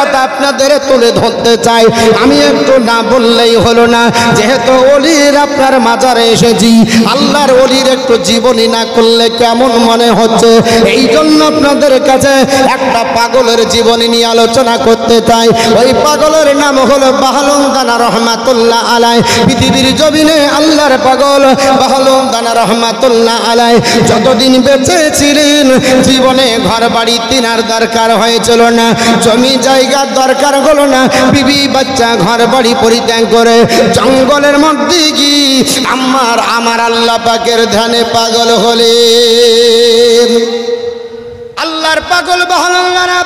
কথা আপনাদের তুলে ধরতে চাই। আমি একটু না বললেই হলো না, যেহেতু ওলির আপনার মাজারে এসেছি, আল্লাহর ওলির একটু জীবনী না করলে কেমন মনে হচ্ছে। এই জন্য আপনাদের কাছে একটা পাগলের জীবনী নিয়ে আলোচনা করতে চাই। ওই পাগলের নাম হলো বাহলুন দানা রহমাতুল্লাহ আলাই। পৃথিবীর জমিনে আল্লাহর পাগল বাহলুন দানা রহমাতুল্লাহ আলাই যতদিন বেঁচে ছিলেন, জীবনে ঘর বাড়ি তিনার দরকার হয়েছিল না, জমি জায়গার দরকার হলো না, বিবি বাচ্চা ঘর বাড়ি পরিত্যাগ করে জঙ্গলের মধ্যে গিয়ে আমার আল্লাহ পাকের ধ্যানে পাগল হলেন। আল্লাহর পাগল বাহলুন দানা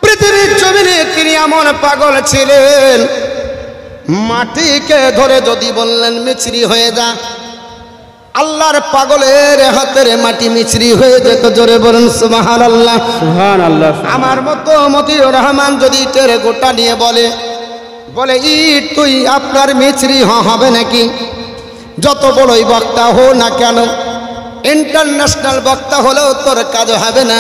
পৃথিবীর জমিনে তিনি এমন পাগল ছিলেন, মাটিকে ধরে যদি বললেন মিছরি হয়ে যা, আল্লাহর পাগলের হাতের মাটি মিছরি হয়ে যেত। জোরে বলুন সুবহানাল্লাহ। সুবহানাল্লাহ। আমার মতো মতিউর রহমান যদি টেরে গোটা নিয়ে বলে ইট তুই আপনার মিছরি হবে নাকি? যত বড়ই বক্তা হো না কেন, ইন্টারন্যাশনাল বক্তা হলেও তোর কাজ হবে না,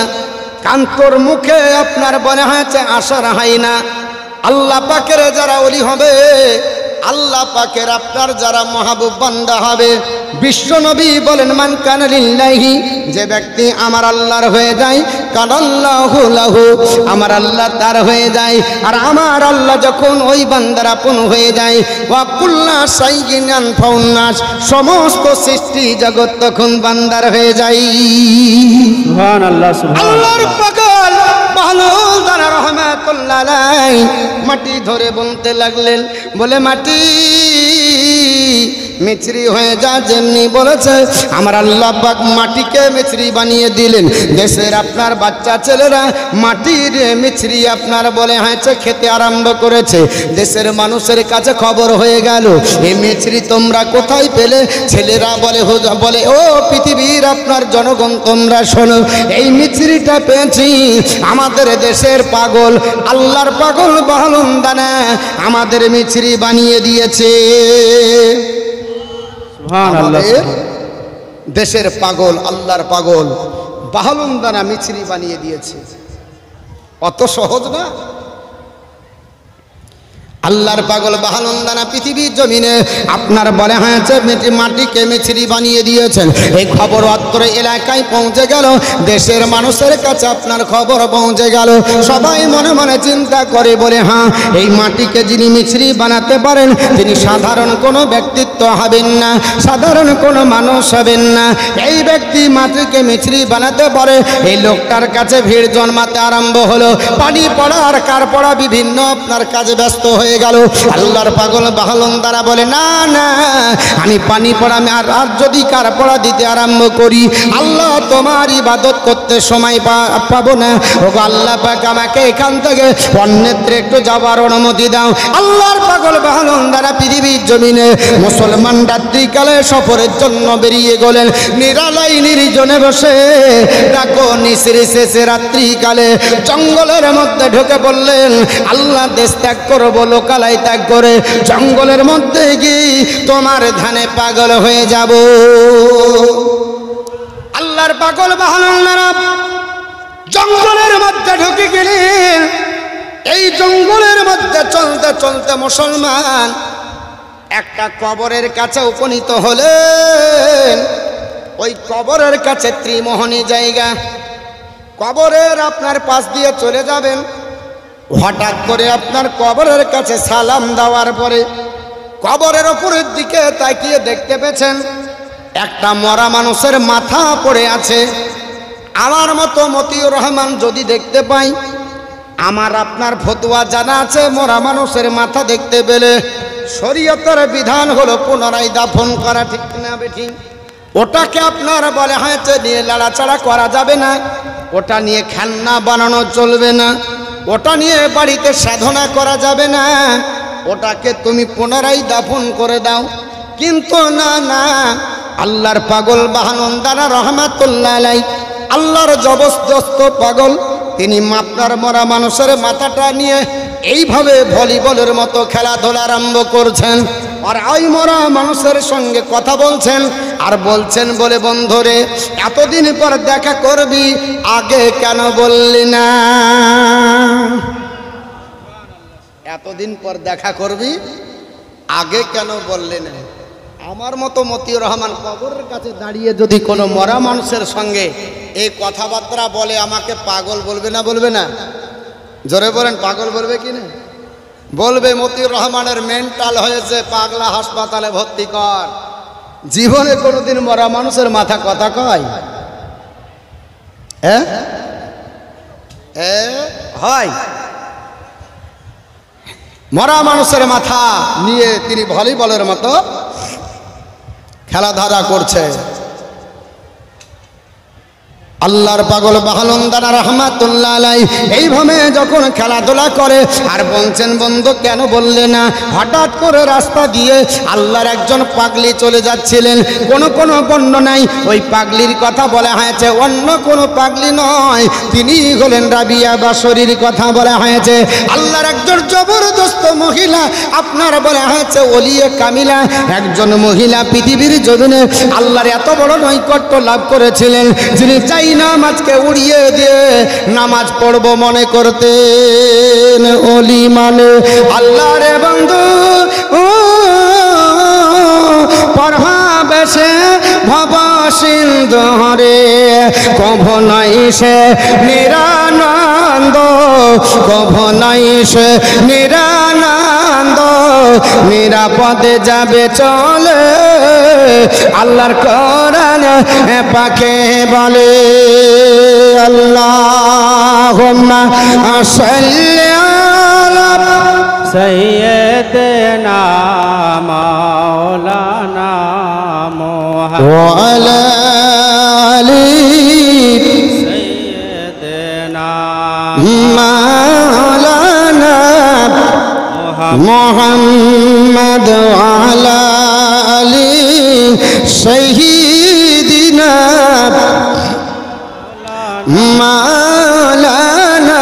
কারণ তোর মুখে আপনার মনে হয়েছে আশার হয় না। আল্লাহ পাকের যারা ওলি হবে, আল্লাহ পাকের আপনার যারা মাহবুব বান্দা হবে, বিশ্ব নবী বলেন মান কানা লিল্লাহি, যে ব্যক্তি আমার আল্লাহর হয়ে যায়, কানাল্লাহু লাহু, আমার আল্লাহ তার হয়ে যায়। আর আমার আল্লাহ যখন ওই বান্দার আপন হয়ে যায়, ওয়া কুল্লা শাইইন আনফাউন নাস, সমস্ত সৃষ্টি জগৎ তখন বান্দার হয়ে যায়। সুবহানাল্লাহ। আল্লাহর পাগল বাহলুন দানা রহমাতুল্লাহ আলাই মাটি ধরে বলতে লাগলেন, বলে মাটি মিছরি হয়ে যা। যেমনি বলেছে আমার আল্লাহ পাক মাটিকে মিছরি বানিয়ে দিলেন। দেশের আপনার বাচ্চা ছেলেরা মাটির মিছরি আপনার বলে হয়েছে খেতে আরম্ভ করেছে। দেশের মানুষের কাছে খবর হয়ে গেল, এই মিছরি তোমরা কোথায় পেলে? ছেলেরা বলে ও পৃথিবীর আপনার জনগণ তোমরা শোনো, এই মিছরিটা পেয়েছি আমাদের দেশের পাগল আল্লাহর পাগল বাহলুন দানা আমাদের মিছরি বানিয়ে দিয়েছে। আমাদের দেশের পাগল আল্লাহর পাগল বাহলুন দানা মিছরি বানিয়ে দিয়েছে। অত সহজ না। আল্লাহর পাগল বাহলুন দানা পৃথিবীর জমিনে আপনার বলে হয়েছে মাটিকে মিছরি বানিয়ে দিয়েছেন। এই খবর অত্র এলাকায় পৌঁছে গেল, দেশের মানুষের কাছে আপনার খবর পৌঁছে গেল। সবাই মনে মনে চিন্তা করে বলে হ্যাঁ, এই মাটিকে যিনি মিছরি বানাতে পারেন তিনি সাধারণ কোনো ব্যক্তিত্ব হবেন না, সাধারণ কোনো মানুষ হবেন না। এই ব্যক্তি মাটিকে মিছরি বানাতে পারে, এই লোকটার কাছে ভিড় জন্মাতে আরম্ভ হলো। পানি পড়া আর কার পড়া বিভিন্ন আপনার কাজে ব্যস্ত হয়ে গেল। আল্লাহর পাগল বাহলুন দানা বলে না না, আমি পানি পড়া আর যদি কার পড়া দিতে আরম্ভ করি, আল্লাহ তোমার ইবাদত করতে সময় পাবো না। ওগো আল্লাহ পাক আমাকে এখান থেকে অন্যত্র একটু যাবার অনুমতি দাও। আল্লাহর পাগল বাহলুন দানা পৃথিবীর জমিনে মুসলমান রাত্রিকালে সফরের জন্য বেরিয়ে গেলেন। নিরালাই নির্জনে বসে ডাকো নিশির শেষে রাত্রিকালে জঙ্গলের মধ্যে ঢুকে পড়লেন। আল্লাহ দেশ ত্যাগ করবো, লোকালয় ত্যাগ করে জঙ্গলের মধ্যে গিয়ে তোমার ধ্যানে পাগল হয়ে যাব। আল্লাহর পাগল বাহলুন দানা জঙ্গলের মধ্যে ঢুকে গেলেন। এই জঙ্গলের মধ্যে চলতে চলতে মুসলমান একটা কবরের কাছে উপনীত হলেন। ওই কবরের কাছে ত্রিমোহনী জায়গা, কবরের আপনার পাশ দিয়ে চলে যাবেন। হঠাৎ করে আপনার কবরের কাছে সালাম দেওয়ার পরে কবরের উপরের দিকে তাকিয়ে দেখতে পেয়েছেন একটা মরা মানুষের মাথা পড়ে আছে। আমার মতো মতিউর রহমান যদি দেখতে পাই, আমার আপনার ফতোয়া জানা আছে, মরা মানুষের মাথা দেখতে পেলে শরীয়তের বিধান হলো পুনরায় দাফন করা, ঠিক না বেঠি? ওটাকে আপনার বলে হয়েছে নিয়ে লাড়াচাড়া করা যাবে না, ওটা নিয়ে খেলনা বানানো চলবে না, ওটা নিয়ে বাড়িতে সাধনা করা যাবে না, ওটাকে তুমি পুনরায় দাফন করে দাও। কিন্তু না না, আল্লাহর পাগল বাহলুন দানা রহমাতুল্লাহ আলাইহি, আল্লাহর জবরদস্ত পাগল, তিনি আপনার মরা মানুষের মাথাটা নিয়ে এইভাবে ভলিবলের মতো খেলাধুলা আরম্ভ করছেন। আর ওই মরা মানুষের সঙ্গে কথা বলছেন আর বলছেন বলে বন্ধুরে এতদিন পর দেখা করবি, আগে কেন বললি না? এতদিন পর দেখা করবি, আগে কেন বললে না? আমার মতো মতিউর রহমান কবরের কাছে দাঁড়িয়ে যদি কোনো মরা মানুষের সঙ্গে এই কথাবার্তা বলে, আমাকে পাগল বলবে না? বলবে না? জোরে বলেন, পাগল বলবে কি না? বলবে মতিউর রহমানের মেন্টাল হয়েছে, পাগলা, হাসপাতালে ভর্তি কর। জীবনে কোনোদিন মরা মানুষের মাথা কথা কয়? হয়? মরা মানুষের মাথা নিয়ে তিনি ভলিবলের মতো খেলাধুলা করছে। আল্লাহর পাগল বাহলুন্দানা রহমাতুল্লাহ আলাইহি এইভাবে যখন খেলাধুলা করে আর বলছেন, বন্ধু কেন বললে না? হঠাৎ করে রাস্তা দিয়ে আল্লাহর একজন পাগলি চলে যাচ্ছিলেন। কোনো বর্ণনায় ওই পাগলির কথা বলা হয়েছে, অন্য কোনো পাগলি নয়, তিনি হলেন রাবিয়া বাসরীর কথা বলা হয়েছে। আল্লাহর একজন জবরদস্ত মহিলা, আপনার বলা হয়েছে ওলিয়ে কামিলা, একজন মহিলা পৃথিবীর জমিনে আল্লাহর এত বড় নৈকট্য লাভ করেছিলেন, যিনি চাই নামাজকে উড়িয়ে দিয়ে নামাজ পড়ব মনে করতেন। ওলি মানে আল্লাহ রে বন্ধু, পড়াবে সে ভব সিন্ধু রে, কভ নাই সে নিরানন্দ, কভ নাই সে নিরানন্দ, নিরাপদে যাবে চলে। আল্লাহর কোরআন পাকে বলে, আল্লাহুম্মা সাল্লি আলা সাইয়্যিদিনা মাওলানা মুহাম্মদ ওয়া আলা আলি সাইয়্যিদিনা মাওলানা মুহাম্মদ ওয়া আলা আলি সাইয়্যিদিনা মাওলানা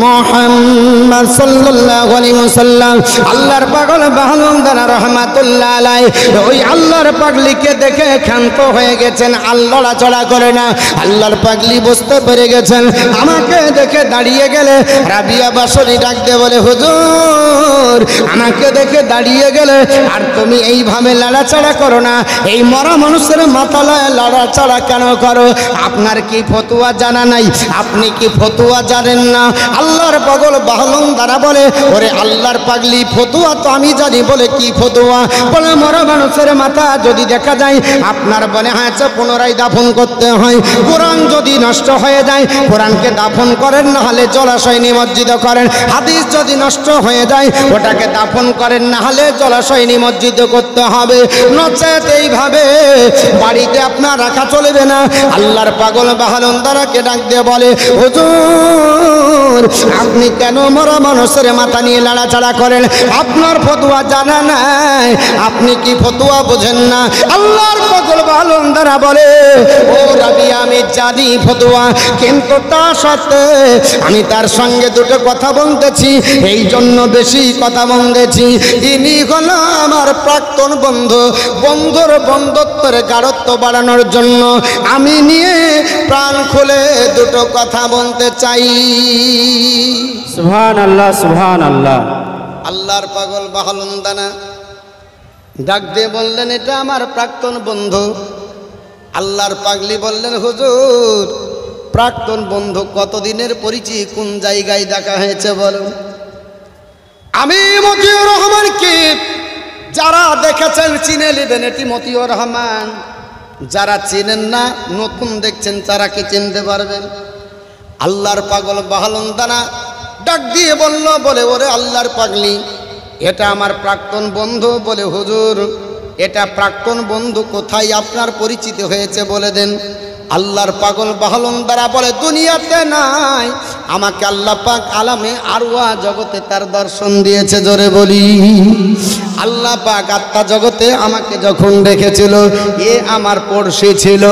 মুহাম্মদ সাল্লাল্লাহু আলাইহি ওয়াসাল্লাম। আল্লাহর পাগল বাহলুন্দানা রহমাতুল্লাহ আলাইহি ওই আল্লাহর পাগলিকে দেখে ক্ষান্ত হয়ে গেছেন, আল্লাহর চড়া করে না। আল্লাহর পাগলি বুঝতে পেরে গেছেন, আমাকে দেখে দাঁড়িয়ে গেলে রাবিয়া বাসরী ডাক দিয়ে বলে, হুজুর আমাকে দেখে দাঁড়িয়ে গেলে আর তুমি এইভাবে লাড়াচাড়া করো না, এই মরা মানুষের মাথায় লাড়াচাড়া কেন করো? আপনার কি ফতুয়া জানা নাই? আপনি কি ফতুয়া জানেন না? আল্লাহর পাগল বাহলুন্দানা বলে, ওরে আল্লাহর পাগলি, ফতুয়া তো আমি জানি। বলে কি ফতুয়া? বলে মরা মানুষের মাথা যদি দেখা যায়, আপনার বলে হয়েছে পুনরায় দাফন করতে হয়। কোরআন যদি নষ্ট হয়ে যায়, কোরআনকে দাফন করেন, না হলে জলাশয় নিমজ্জিত করেন। হাদিস যদি নষ্ট হয়ে যায়, ওটাকে দাফন করেন, না হলে জলাশয় নিমজ্জিত করতে হবে, নচেত এইভাবে বাড়িতে আপনার রাখা চলবে না। আল্লাহর পাগল বাহলুন্দানাকে ডাক দিয়ে বলে, হুজুর আপনি কেন মরা মানুষের মাথা নিয়ে লাড়াচাড়া করেন? আপনার ফতুয়া জানা নাই, আপনি কি ফতুয়া বোঝেন না? আল্লাহর পাগল বাহলুন্দানা বলে, ও রাবিয়া আমি জানি ফতুয়া, কিন্তু তা সত্ত্বে আমি তার সঙ্গে দুটো কথা বলতেছি, এই জন্য বেশি কথা বলতেছি। ইনি হলো আমার প্রাক্তন বন্ধু, বন্ধুর বন্ধুত্বের গাঢ়ত্ব বাড়ানোর জন্য আমি নিয়ে প্রাণ খুলে দুটো কথা বলতে চাই। সুবহানাল্লাহ, সুবহানাল্লাহ। আল্লাহর পাগল বাহলুন্দানা ডাক দিয়ে বললেন, এটা আমার প্রাক্তন বন্ধু। আল্লাহর পাগলি বললেন, হুজুর প্রাক্তন বন্ধু কতদিনের পরিচয়, কোন জায়গায় দেখা হয়েছে বলুন? আমি মতিউর রহমানকে যারা দেখেছেন চিনে নেবেন, এটি মতিউর রহমান। যারা চিনেন না, নতুন দেখছেন, তারা কি চিনতে পারবেন? আল্লাহর পাগল বাহলুন্দানা ডাক দিয়ে বলল, বলে ওরে আল্লাহর পাগলি, এটা আমার প্রাক্তন বন্ধু। বলে হুজুর এটা প্রাক্তন বন্ধু কোথায় আপনার পরিচিত হয়েছে বলে দেন। আল্লাহর পাগল বাহলুন্দানা বলে, দুনিয়াতে নাই, আমাকে আল্লাহ পাক আলামে আরওয়া জগতে তার দর্শন দিয়েছে। জোরে বলি, আল্লাহ পাক আত্মা জগতে আমাকে যখন দেখেছিল, এ আমার পড়শি ছিল।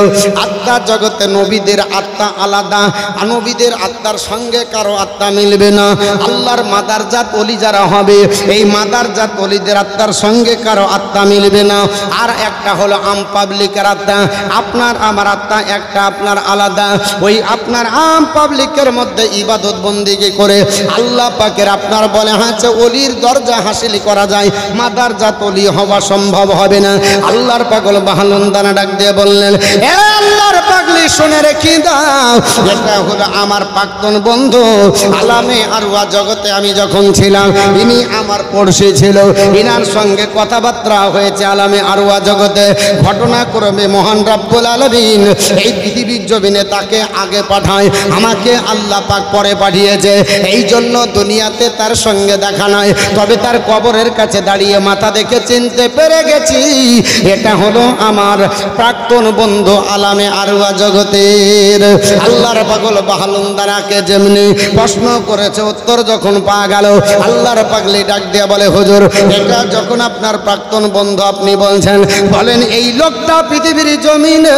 আত্মা জগতে নবীদের আত্মা আলাদা, নবীদের আত্মার সঙ্গে কারো আত্মা মিলবে না। আল্লাহর মাদারজাত ওলি যারা হবে, এই মাদারজাত ওলিদের আত্মার সঙ্গে কারো আত্মা মিলবে না। আর একটা হলো আম পাবলিকের আত্মা, আপনার আমার আত্মা এক একটা আপনার আলাদা। ওই আপনার আম পাবলিকের মধ্যে ইবাদত বন্দিগি করে আল্লাহ পাকের আপনার বলে হচ্ছে ওলির দরজা হাসিল করা যায়, মাদার জাত ওলি হওয়া সম্ভব হবে না। আল্লাহর পাগল বাহালুন দানা ডাক দিয়ে বললেন, এ আল্লাহর পাগলি শুনে রেখে দাও, এটা হলো আমার প্রাক্তন বন্ধু আলামে আরওয়া জগতে আমি যখন ছিলাম ইনি আমার পড়শি ছিল, ইনার সঙ্গে কথাবার্তা হয়েছে আলামে আরওয়া জগতে। ঘটনাক্রমে মহান রব্বুল আলামিন এই পৃথিবীর জমিনে তাকে আগে পাঠায়, আমাকে আল্লাহ পাক পরে পাঠিয়েছে। এই জন্য দুনিয়াতে তার সঙ্গে দেখা নয়, তবে তার কবরের কাছে দাঁড়িয়ে মাথা দেখে চিনতে পেরে গেছি এটা হলো আমার প্রাক্তন বন্ধু আলামে আরওয়া জগতের। আল্লাহর পাগল বাহালুন দানাকে যেমনি প্রশ্ন করেছে উত্তর যখন পাওয়া গেল, আল্লাহর পাগলি ডাক দিয়ে বলে, হুজুর এটা যখন আপনার প্রাক্তন বন্ধু আপনি বলছেন, বলেন এই লোকটা পৃথিবীর জমিনে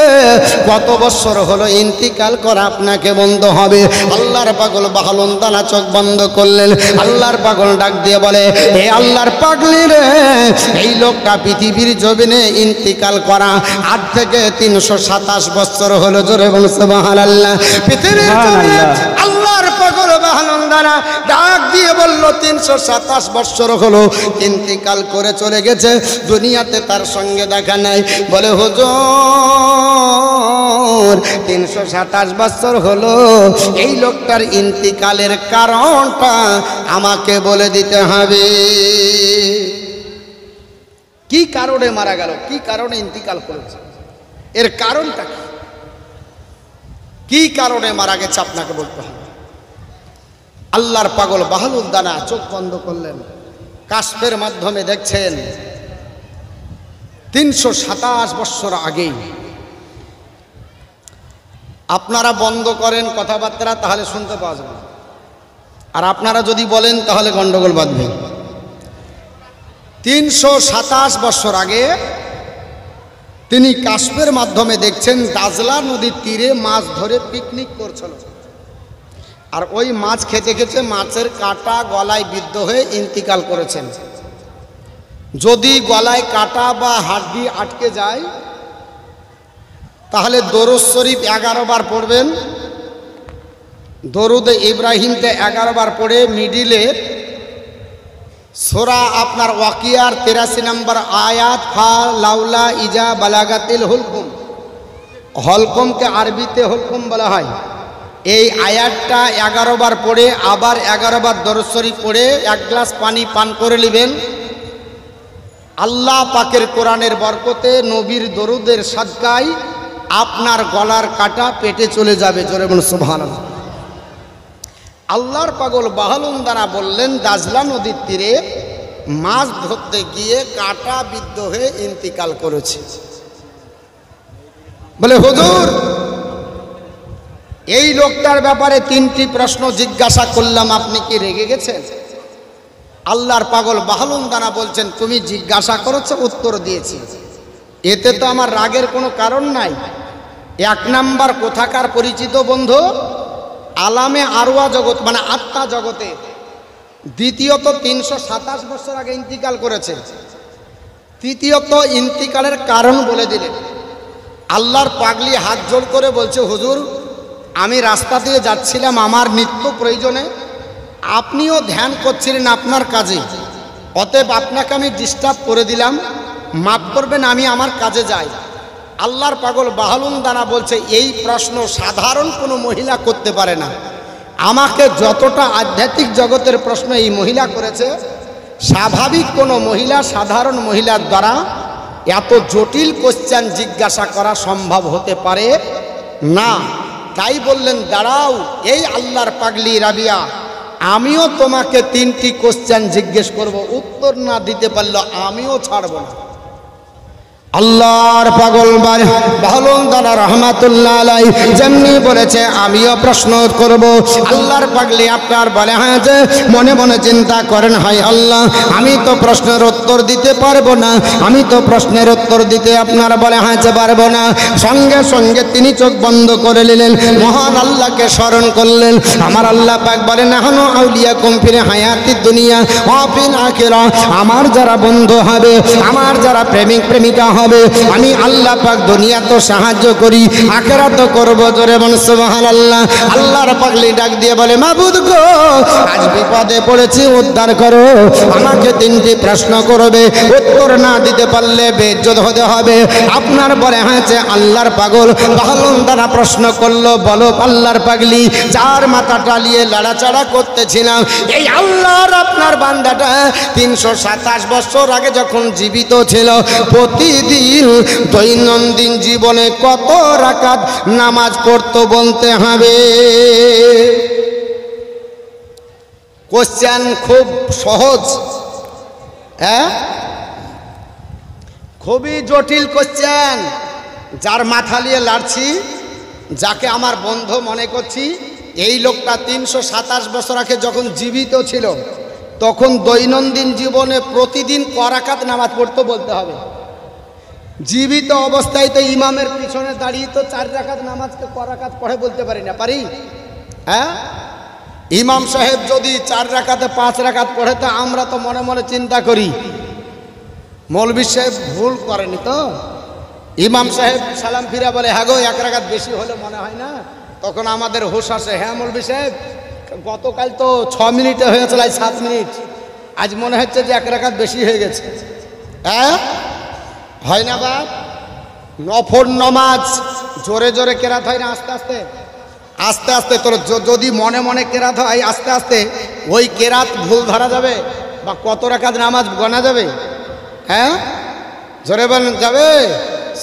কত বছর হলো ইন্তিকাল করা আপনাকে বন্ধ হবে? আল্লাহর পাগল বাহালুন দানা চোখ বন্ধ করলেন। আল্লাহর পাগল ডাক দিয়ে বলে, হে আল্লাহর পাগলি রে, এই লোকটা পৃথিবীর জমিনে ইন্তিকাল করা আজ থেকে 327 বছর হলো। জোরে বলুন সুবহানাল্লাহ। পৃথিবীর জমিনে আল্লাহর পাগল বাহালুন দানা ডাক দিয়ে বলল 327 বছর হলো ইন্তিকাল করে চলে গেছে, দুনিয়াতে তার সঙ্গে দেখা নাই। বলে হুজুর 327 বছর হলো, এই লোকটার ইন্তিকালের কারণটা আমাকে বলে দিতে হবে। কি কারণে মারা গেল, কি কারণে ইন্তিকাল করেছে, এর কারণটা কি, কি কারণে মারা গেছে আপনাকে বলতে হবে। আল্লাহর পাগল বাহালুন দানা চোখ বন্ধ করলেন, কাশফের মাধ্যমে দেখছেন 327 বছর আগে। আপনারা বন্ধ করেন কথাবার্তা তাহলে শুনতে পাওয়া যাবে, আর আপনারা যদি বলেন তাহলে গন্ডগোল বাঁধবে। 327 বছর আগে তিনি কাশফের মাধ্যমে দেখছেন দাজলা নদীর তীরে মাছ ধরে পিকনিক করছিল, আর ওই মাছ খেতে খেতে মাছের কাঁটা গলায় বিদ্ধ হয়ে ইন্তিকাল করেছেন। যদি গলায় কাঁটা বা হাড্ডি আটকে যায় তাহলে দরুদ শরীফ 11 বার পড়বেন, দরুদে ইব্রাহিমতে 11 বার পড়ে মিডিলে সূরা আপনার ওয়াকিয়ার 83 নম্বর আয়াত ফা লাউলা ইজা বালাগাতিল হুলকুম, হলকুমকে আরবিতে হুলকুম বলা হয়, এই আয়াতটা 11 বার পড়ে আবার 11 বার দরুদ শরীফ পড়ে 1 গ্লাস পানি পান করে নেবেন। আল্লাহ পাকের কোরআনের বরকতে নবীর দরুদের সাদকায় আপনার গলার কাটা পেটে চলে যাবে। জোরে বলুন সুবহানাল্লাহ। আল্লাহর পাগল বাহালুন দানা বললেন দাজলা নদীর তীরে মাছ ধরতে গিয়ে কাটা বিদ্ধ হয়ে ইন্তিকাল করেছে। বলে হুজুর এই লোকটার ব্যাপারে 3টি প্রশ্ন জিজ্ঞাসা করলাম, আপনি কি রেগে গেছেন? আল্লাহর পাগল বাহালুন দানা বলছেন তুমি জিজ্ঞাসা করেছো, উত্তর দিয়েছি, এতে তো আমার রাগের কোনো কারণ নাই। 1 নাম্বার কোথাকার পরিচিত বন্ধু আলামে আরওয়া জগৎ মানে আত্মা জগতে, দ্বিতীয়ত 327 বছর আগে ইন্তিকাল করেছে, তৃতীয়ত ইন্তিকালের কারণ বলে দিলেন। আল্লাহর পাগলি হাত জোড় করে বলছে হুজুর আমি রাস্তা দিয়ে যাচ্ছিলাম আমার নিত্য প্রয়োজনে, আপনিও ধ্যান করছিলেন আপনার কাজে, অতএব আপনাকে আমি ডিস্টার্ব করে দিলাম, মাফ করবেন, আমি আমার কাজে যাই। আল্লাহর পাগল বাহালুন দানা বলছে এই প্রশ্ন সাধারণ কোনো মহিলা করতে পারে না, আমাকে যতটা আধ্যাত্মিক জগতের প্রশ্ন এই মহিলা করেছে, স্বাভাবিক কোনো মহিলা সাধারণ মহিলার দ্বারা এত জটিল কোশ্চেন জিজ্ঞাসা করা সম্ভব হতে পারে না। তাই বললেন দাঁড়াও এই আল্লাহর পাগলি রাবিয়া, আমিও তোমাকে 3টি কোশ্চেন জিজ্ঞেস করব, উত্তর না দিতে পারলে আমিও ছাড়ব না। আল্লাহর পাগল বাহালুন দানা রহমাতুল্লাহ আলাইহি যেমনি বলেছে আমিও প্রশ্ন করব। আল্লাহর পাগলি আপনার বলে হ্যাঁ যে মনে মনে চিন্তা করেন হায় আল্লাহ আমি তো প্রশ্নের উত্তর দিতে পারবো না, আমি তো প্রশ্নের উত্তর দিতে আপনার বলে হ্যাঁ যে পারবো না। সঙ্গে সঙ্গে তিনি চোখ বন্ধ করে নিলেন, মহান আল্লাহকে স্মরণ করলেন। আমার আল্লাহ পাক বলেন নাহনু আউলিয়াকুম ফিল হায়াতিদ দুনিয়া ওয়া ফিল আখিরাহ, আমার যারা বন্ধু হবে, আমার যারা প্রেমিক প্রেমিকা হবে, হবে। আমি আল্লাহ পাক দুনিয়া তো সাহায্য করি, আখিরাত তো করব। জোরে বলেন সুবহানাল্লাহ। আল্লাহর পাগলি ডাক দিয়ে বলে, মাবুদ গো, আজ বিপদে পড়েছি, উদ্ধার করো। আমাকে তিনটি প্রশ্ন করবে, উত্তর না দিতে পারলে বেইজ্জত হতে হবে। আপনার বলে হয়েছে আল্লাহর পাগল বাহলুন দ্বারা প্রশ্ন করলো, বলো আল্লাহর পাগলি, যার মাথা টালিয়ে লাড়াচাড়া করতেছিলাম, এই আল্লাহর আপনার বান্দাটা 327 বছর আগে যখন জীবিত ছিল, প্রতিদিন দৈনন্দিন জীবনে কত রাকাত নামাজ পড়তো বলতে হবে। কোশ্চেন খুব সহজ, হ্যাঁ, খুবই জটিল কোশ্চেন। যার মাথা নিয়ে লাড়ছি, যাকে আমার বন্ধু মনে করছি, এই লোকটা 327 বছর আগে যখন জীবিত ছিল, তখন দৈনন্দিন জীবনে প্রতিদিন করাকাত নামাজ পড়তো বলতে হবে। জীবিত অবস্থায় তো ইমামের পিছনে দাঁড়িয়ে তো 4 রাকাত নামাজকে করাকাত পড়ে বলতে পারি না, পারি? হ্যাঁ, ইমাম সাহেব যদি 4 রাকাতে 5 রাকাত পড়ে, তো আমরা তো মনে মনে চিন্তা করি মৌলভী সাহেব ভুল করেনি তো। ইমাম সাহেব সালাম ফিরা বলে, হ্যাঁ গো 1 রাকাত বেশি হলে মনে হয় না? তখন আমাদের হুঁশ আসে, হ্যাঁ মৌলভী সাহেব গতকাল তো 6 মিনিটে হয়েছিল, আজ 7 মিনিট, আজ মনে হচ্ছে যে 1 রাকাত বেশি হয়ে গেছে। হ্যাঁ, হয় না বাপ? নফল নামাজ জোরে জোরে কেরাত হয় না আস্তে আস্তে? আস্তে আস্তে তোর যদি মনে মনে কেরাত হয় আস্তে আস্তে, ওই কেরাত ভুল ধরা যাবে বা কত রাকাত নামাজ গোনা যাবে? হ্যাঁ, জোরে বলেন, যাবে?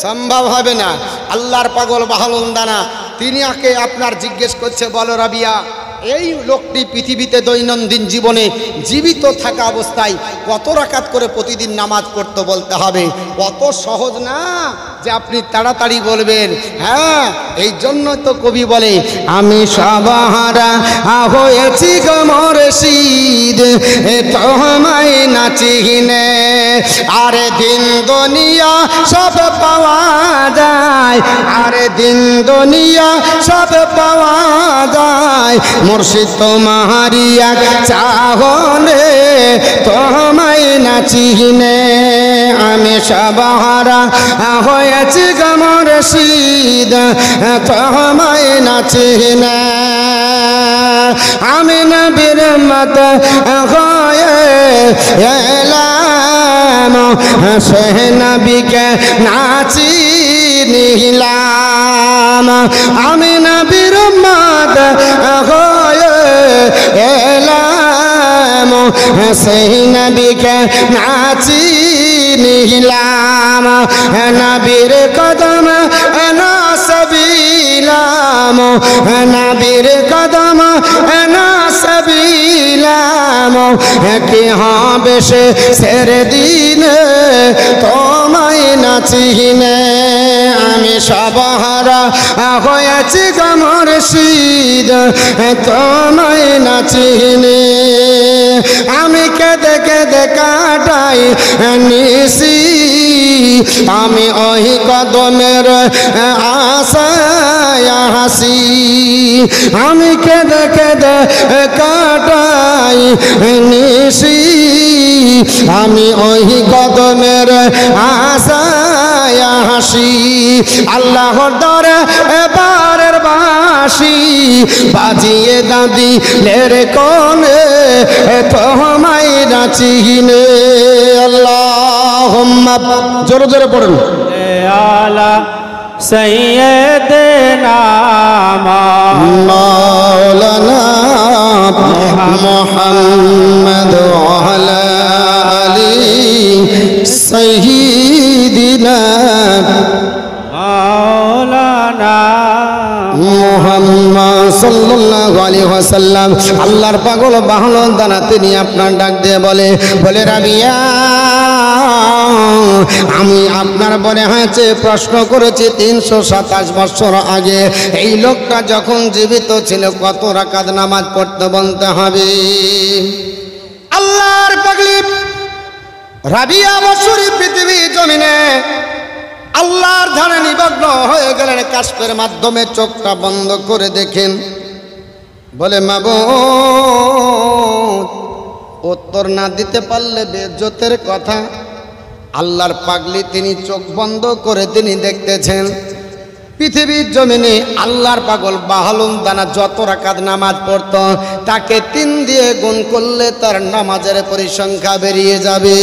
সম্ভব হবে না। আল্লাহর পাগল বাহলুন দানা তিনি আকে আপনার জিজ্ঞেস করছে, বলো রাবিয়া, এই লোকটি পৃথিবীতে দৈনন্দিন জীবনে জীবিত থাকা অবস্থায় কত রাকাত করে প্রতিদিন নামাজ পড়তে বলতে হবে? কত সহজ না যে আপনি তাড়াতাড়ি বলবেন। হ্যাঁ, এই জন্য তো কবি বলে, আমি সবাহারা হয়েছি গো মুর্শিদ, তোমায় না চিনে। আরে দিন দুনিয়া সব পাওয়া যায়, আরে দিন দুনিয়া সব পাওয়া যায়, মুর্শিদ তোমারি এক চাহনে তোমায় না চিনে। আমি সবাহারা হয়েছি গো মুর্শিদ, তোমায় না চিনে। আমি নবীর মত হয়ে এলাম, সে নবীকে নাচি নিলাম। আমি নবীর মত হয়ে এলাম, সেই নবীকে নাচি নিলাম। নবীর কদম না সবিলাম, নবীর কদম না সবিলাম। কি হবে সে সের দিন তোমায় না চিনে। আমি সবাহারা হয়েছি গো মুর্শিদ, তোমায় না চিনে। আমি কেঁদে কেঁদে কাটাই নিশি, আমি ওই কদমের আশায় হাসি। আমি কেঁদে কেঁদে কাটাই নিশি, আমি ওই কদমের আশায় হাসি। আল্লাহর দরে এবারের বাঁশি বাজিয়ে দাদি লের কোনে তোমায় না চিনে। আল্লাহুম্মা, জোরে জোরে পড়ুন, আলা সাইয়্যিদিনা মাওলানা মুহাম্মদ ওয়া আলা আলি সাইয়্যিদিনা মাওলানা মুহাম্মদ সাল্লাল্লাহু আলাইহি ওয়াসাল্লাম। আল্লাহর পাগল বাহলুন দানা তিনি আপনার ডাক দিয়ে বলে, রাবিয়া, আমি আপনার বলে হয়েছে প্রশ্ন করেছি 327 বছর আগে এই লোকটা যখন জীবিত ছিল কত রাকাত নামাজ পড়তে বলতে হবে? আল্লাহর পাগলি রাবিয়া বছরই পৃথিবী জমিনে আল্লাহর ধারে নিমগ্ন হয়ে গেলেন। কাশফের মাধ্যমে চোখটা বন্ধ করে দেখেন, বলে মাবুদ, উত্তর না দিতে পারলে বেইজ্জতের কথা। আল্লাহর পাগলি তিনি চোখ বন্ধ করে তিনি দেখতেছেন পৃথিবীর জমিনে আল্লাহর পাগল বাহালুম দানা যত রাকাত নামাজ পড়ত তাকে 3 দিয়ে গুণ করলে তার নামাজের পরিসংখ্যা বেরিয়ে যাবে।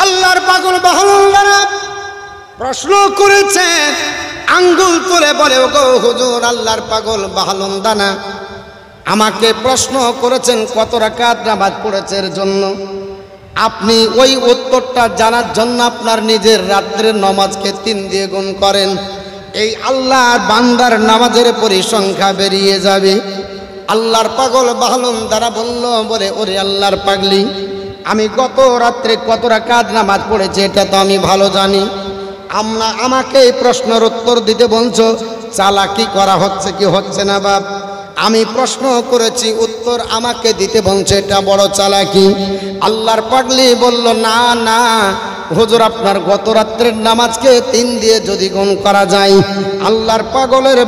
আল্লাহর পাগল বাহালুম দানা প্রশ্ন করেছে, আঙ্গুল তুলে বলে, ওগো হুজুর, আল্লাহর পাগল বাহালুম দানা আমাকে প্রশ্ন করেছেন কত রাকাত নামাজ পড়েছে এর জন্য। আপনি ওই উত্তরটা জানার জন্য আপনার নিজের রাত্রের নামাজকে 3 দিয়ে গুণ করেন, এই আল্লাহর বান্দার নামাজের পরিসংখ্যা বেরিয়ে যাবে। আল্লাহর পাগল বাহালুম দানা বলল, বলে ওরে আল্লাহর পাগলি, আমি গত রাত্রে কত রাকাত নামাজ পড়েছি এটা তো আমি ভালো জানি, আমাকে এই প্রশ্নের উত্তর দিতে বলছো, চালাকি করা হচ্ছে কি হচ্ছে না বাপ? আমি প্রশ্ন করেছি, উত্তর আমাকে দিতে বলছে, এটা বড় চালাকি। আল্লাহর পাগলি বলল, না না হুজুর, আপনার গত রাত্রের নামাজকে 3 দিয়ে যদি গুণ করা যায় আল্লাহর পাগলের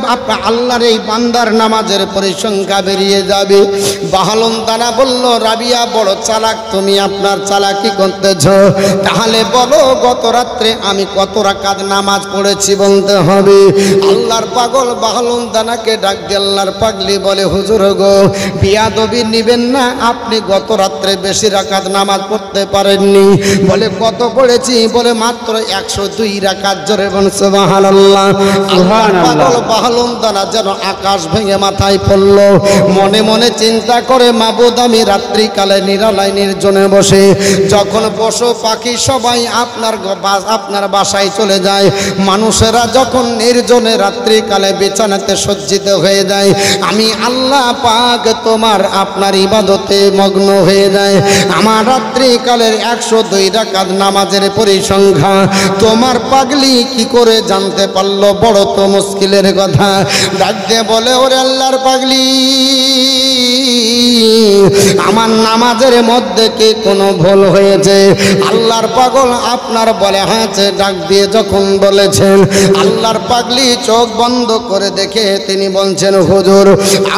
আল্লাহর এই বান্দার নামাজের পরিসংখ্যা বেরিয়ে যাবে। বাহালুম দানা বলল, রাবিয়া বড় চালাক তুমি, আপনার চালাকি করতেছ, তাহলে বলো গত রাত্রে আমি কত রাকাত নামাজ পড়েছি বলতে হবে। আল্লাহর পাগল বাহালুম দানাকে ডাক দিয়ে আল্লাহর পাগলি বলে, হুজুর গো, বিয়াদবি নিবেন না, আপনি গত রাত্রে বেশি রাকাত নামাজ পড়তে পারেননি। বলে কত পড়েছি? বলে মাত্র 102 রাকাত। জোরে বলুন সুবহানাল্লাহ। পাগল বাহালুম দানা যেন আকাশ ভেঙে মাথায় পড়ল, মনে মনে চিন্তা করে, মাবুদ আমি রাত্রিকালে নিরালায় নির্জনে বসে, যখন পশু পাখি সবাই আপনার বাসায় চলে যায়, মানুষেরা যখন নির্জনে রাত্রিকালে বিছানাতে সজ্জিত হয়ে যায়, আমি আল্লাহ পাক আপনার ইবাদতে মগ্ন হয়ে যায়। আমার রাত্রিকালের 102 রাকাত নামাজের পরিসংখ্যা তোমার পাগলি কি করে জানতে পারলো? বড় তো মুশকিলের কথা। ডাক দিয়ে বলে, ওরে আল্লাহর পাগলি, আমার নামাজের মধ্যে কি কোনো ভুল হয়েছে? আল্লাহর পাগল আপনার বলে হয়েছে। ডাক দিয়ে যখন বলেছেন, আল্লাহর পাগলি চোখ বন্ধ করে দেখে তিনি বলছেন, হুজুর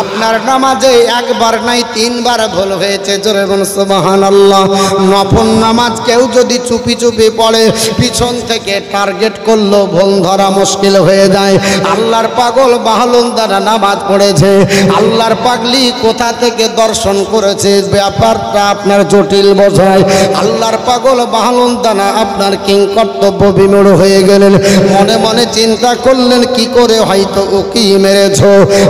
আপনার নামাজে 1 বার নাই 3 বার ভুল হয়েছে। জোরে বলুন সুবহানাল্লাহ। নফল নামাজ কেউ যদি চুপি চুপি পড়ে, পিছন থেকে টার্গেট করলো ভুল ধরা মুশকিল হয়ে যায়। আল্লাহর পাগল বাহালুম দানা নামাজ পড়েছে, আল্লাহর পাগলি কোথা থেকে দর্শন করেছে ব্যাপারটা আপনার জটিল বোঝায়। আল্লাহর পাগল বাহালুম দানা আপনার কিং কর্তব্য বিমূঢ় হয়ে গেলেন, মনে মনে চিন্তা করলেন, কি করে হয়তো উকি মেরেছ,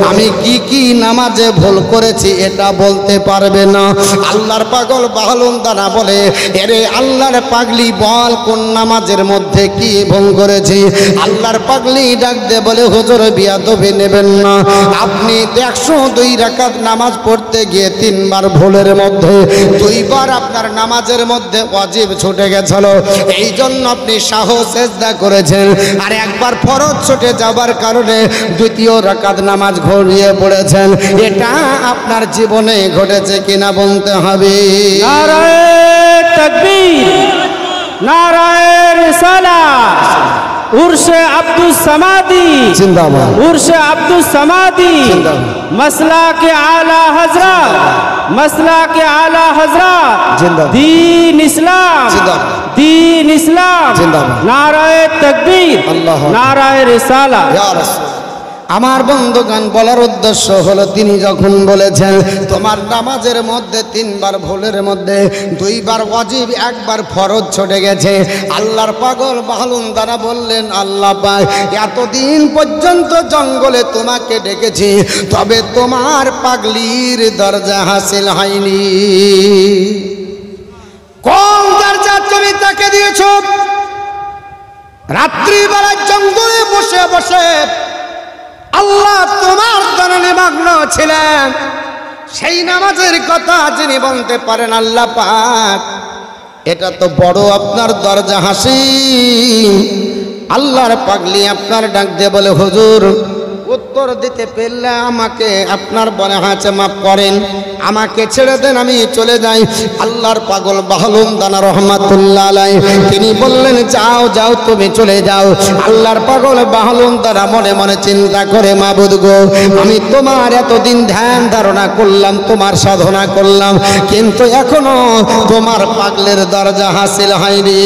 আমি কি নামাজে ভুল করেছি এটা বলতে পারবে না। আল্লাহর পাগল বাহালুম দানা বলে, এরে আল্লাহর পাগলি বল কোন নামাজের মধ্যে কি ভুল করেছি? আল্লাহর পাগলি ডাক দিয়ে বলে, হুজুর বিয়াদবি নেবেন না, আপনি 102 রাকাত নামাজ পড়তে গিয়ে 3 বার ভুলের মধ্যে 2 বার আপনার নামাজের মধ্যে ওয়াজিব ছুটে গেছিল, এই জন্য আপনি সাহস সেজদা করেছেন, আর 1 বার ফরজ ছুটে যাবার কারণে 2য় রাকাত নামাজ ঘুরিয়ে পড়েছেন। এটা আপনার জীবনে ঘটেছে কিনা বলতে হবে। নারায়ে তাকবীর, নারায়ে রিসালাত, উরশে আব্দুস সামাদি জিন্দাবাদ, উরশে আব্দুস সামাদি, মসলা কে আলা হযরত, মসলা কে আলা হযরত, জিন্দাবাদ, দীন ইসলাম, জিন্দাবাদ, দীন ইসলাম, জিন্দাবাদ, নারায়ে তাকবীর, আল্লাহু আকবার, নারায়ে রিসালাত। ইয়া রাসূল। আমার বন্ধুগণ, বলার উদ্দেশ্য হলো, তিনি যখন বলেছেন তোমার নামাজের মধ্যে 3 বার ভুলের মধ্যে 2 বার ওয়াজিব 1 বার ফরজ ছুটে গেছে, আল্লাহর পাগল বাহালুম দানা বললেন, আল্লাহ পাক এতদিন পর্যন্ত জঙ্গলে তোমাকে ডেকেছি, তবে তোমার পাগলির দরজা হাসিল হয়নি। কোন দরজা তুমি তাকে দিয়েছ? রাত্রিবেলা জঙ্গলে বসে বসে আল্লাহ তোমার দ্বারা নিমগ্ন ছিলেন, সেই নামাজের কথা যিনি বলতে পারেন আল্লাহ পাক, এটা তো বড় আপনার দরজা হাসি। আল্লাহর পাগলি আপনার ডাক দিয়ে বলে, হুজুর উত্তর দিতে পারলে আমাকে আপনার বলে হাতে মাফ করেন, আমাকে ছেড়ে দেন, আমি চলে যাই। আল্লাহর পাগল বাহলুম দানা রহমাতুল্লাহ আলাইহি তিনি বললেন যাও যাও তুমি চলে যাও। আল্লাহর পাগল বাহলুম দানা মনে মনে চিন্তা করে মাবুদ গো, আমি তোমার এতদিন ধ্যান ধারণা করলাম, তোমার সাধনা করলাম, কিন্তু এখনো তোমার পাগলের দরজা হাসিল হয়নি।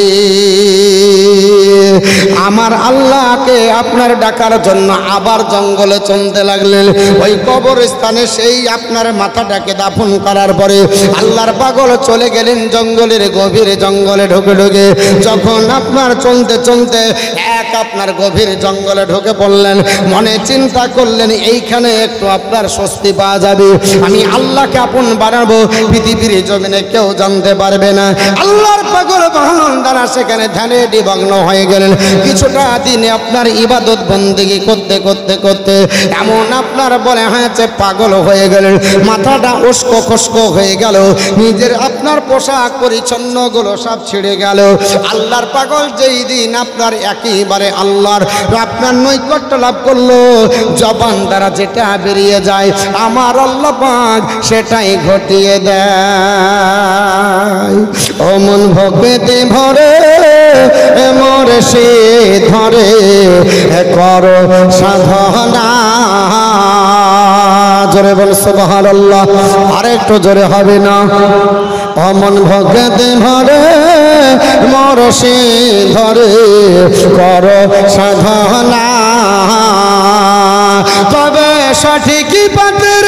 আমার আল্লাহকে আপনার ডাকার জন্য আবার জঙ্গলে চলতে লাগলেন। ওই কবরস্থানে সেই আপনার মাথাটাকে দাফন করার পরে আল্লাহর পাগল চলে গেলেন জঙ্গলের গভীর জঙ্গলে ঢুকে ঢুকে। যখন আপনার চলতে চলতে এক আপনার গভীর জঙ্গলে ঢুকে পড়লেন, মনে চিন্তা করলেন এইখানে একটু আপনার স্বস্তি পাওয়া যাবে, আমি আল্লাহকে আপন বানাবো, পৃথিবীর জমিনে কেউ জানতে পারবে না। আল্লাহর পাগল বাহনদারা সেখানে ধ্যানে নিমগ্ন হয়ে গেলেন। কিছুটা দিনে আপনার ইবাদত বন্দেগী করতে করতে করতে এমন আপনার বলে হয়েছে পাগল হয়ে গেলেন, মাথাটা উস্কো খুস্কো হয়ে গেল, নিজের আপনার পোশাক পরিচ্ছন্নগুলো সব ছিঁড়ে গেল। আল্লাহর পাগল যেই দিন আপনার একেবারে আল্লাহর আপনার নৈকট্য লাভ করলো, জবান দ্বারা যেটা বেরিয়ে যায় আমার আল্লাহ পাক সেটাই ঘটিয়ে দেয়। ও মন ভক্তি ভরে মোরে সে ধরে করো সাধনা। জোরে বল সুবহানাল্লাহ, আরেকটু জোরে হবে না? অমন ভক্তি ভরে মোরে সে ধরে করো সাধনা, তবে সঠিক পথের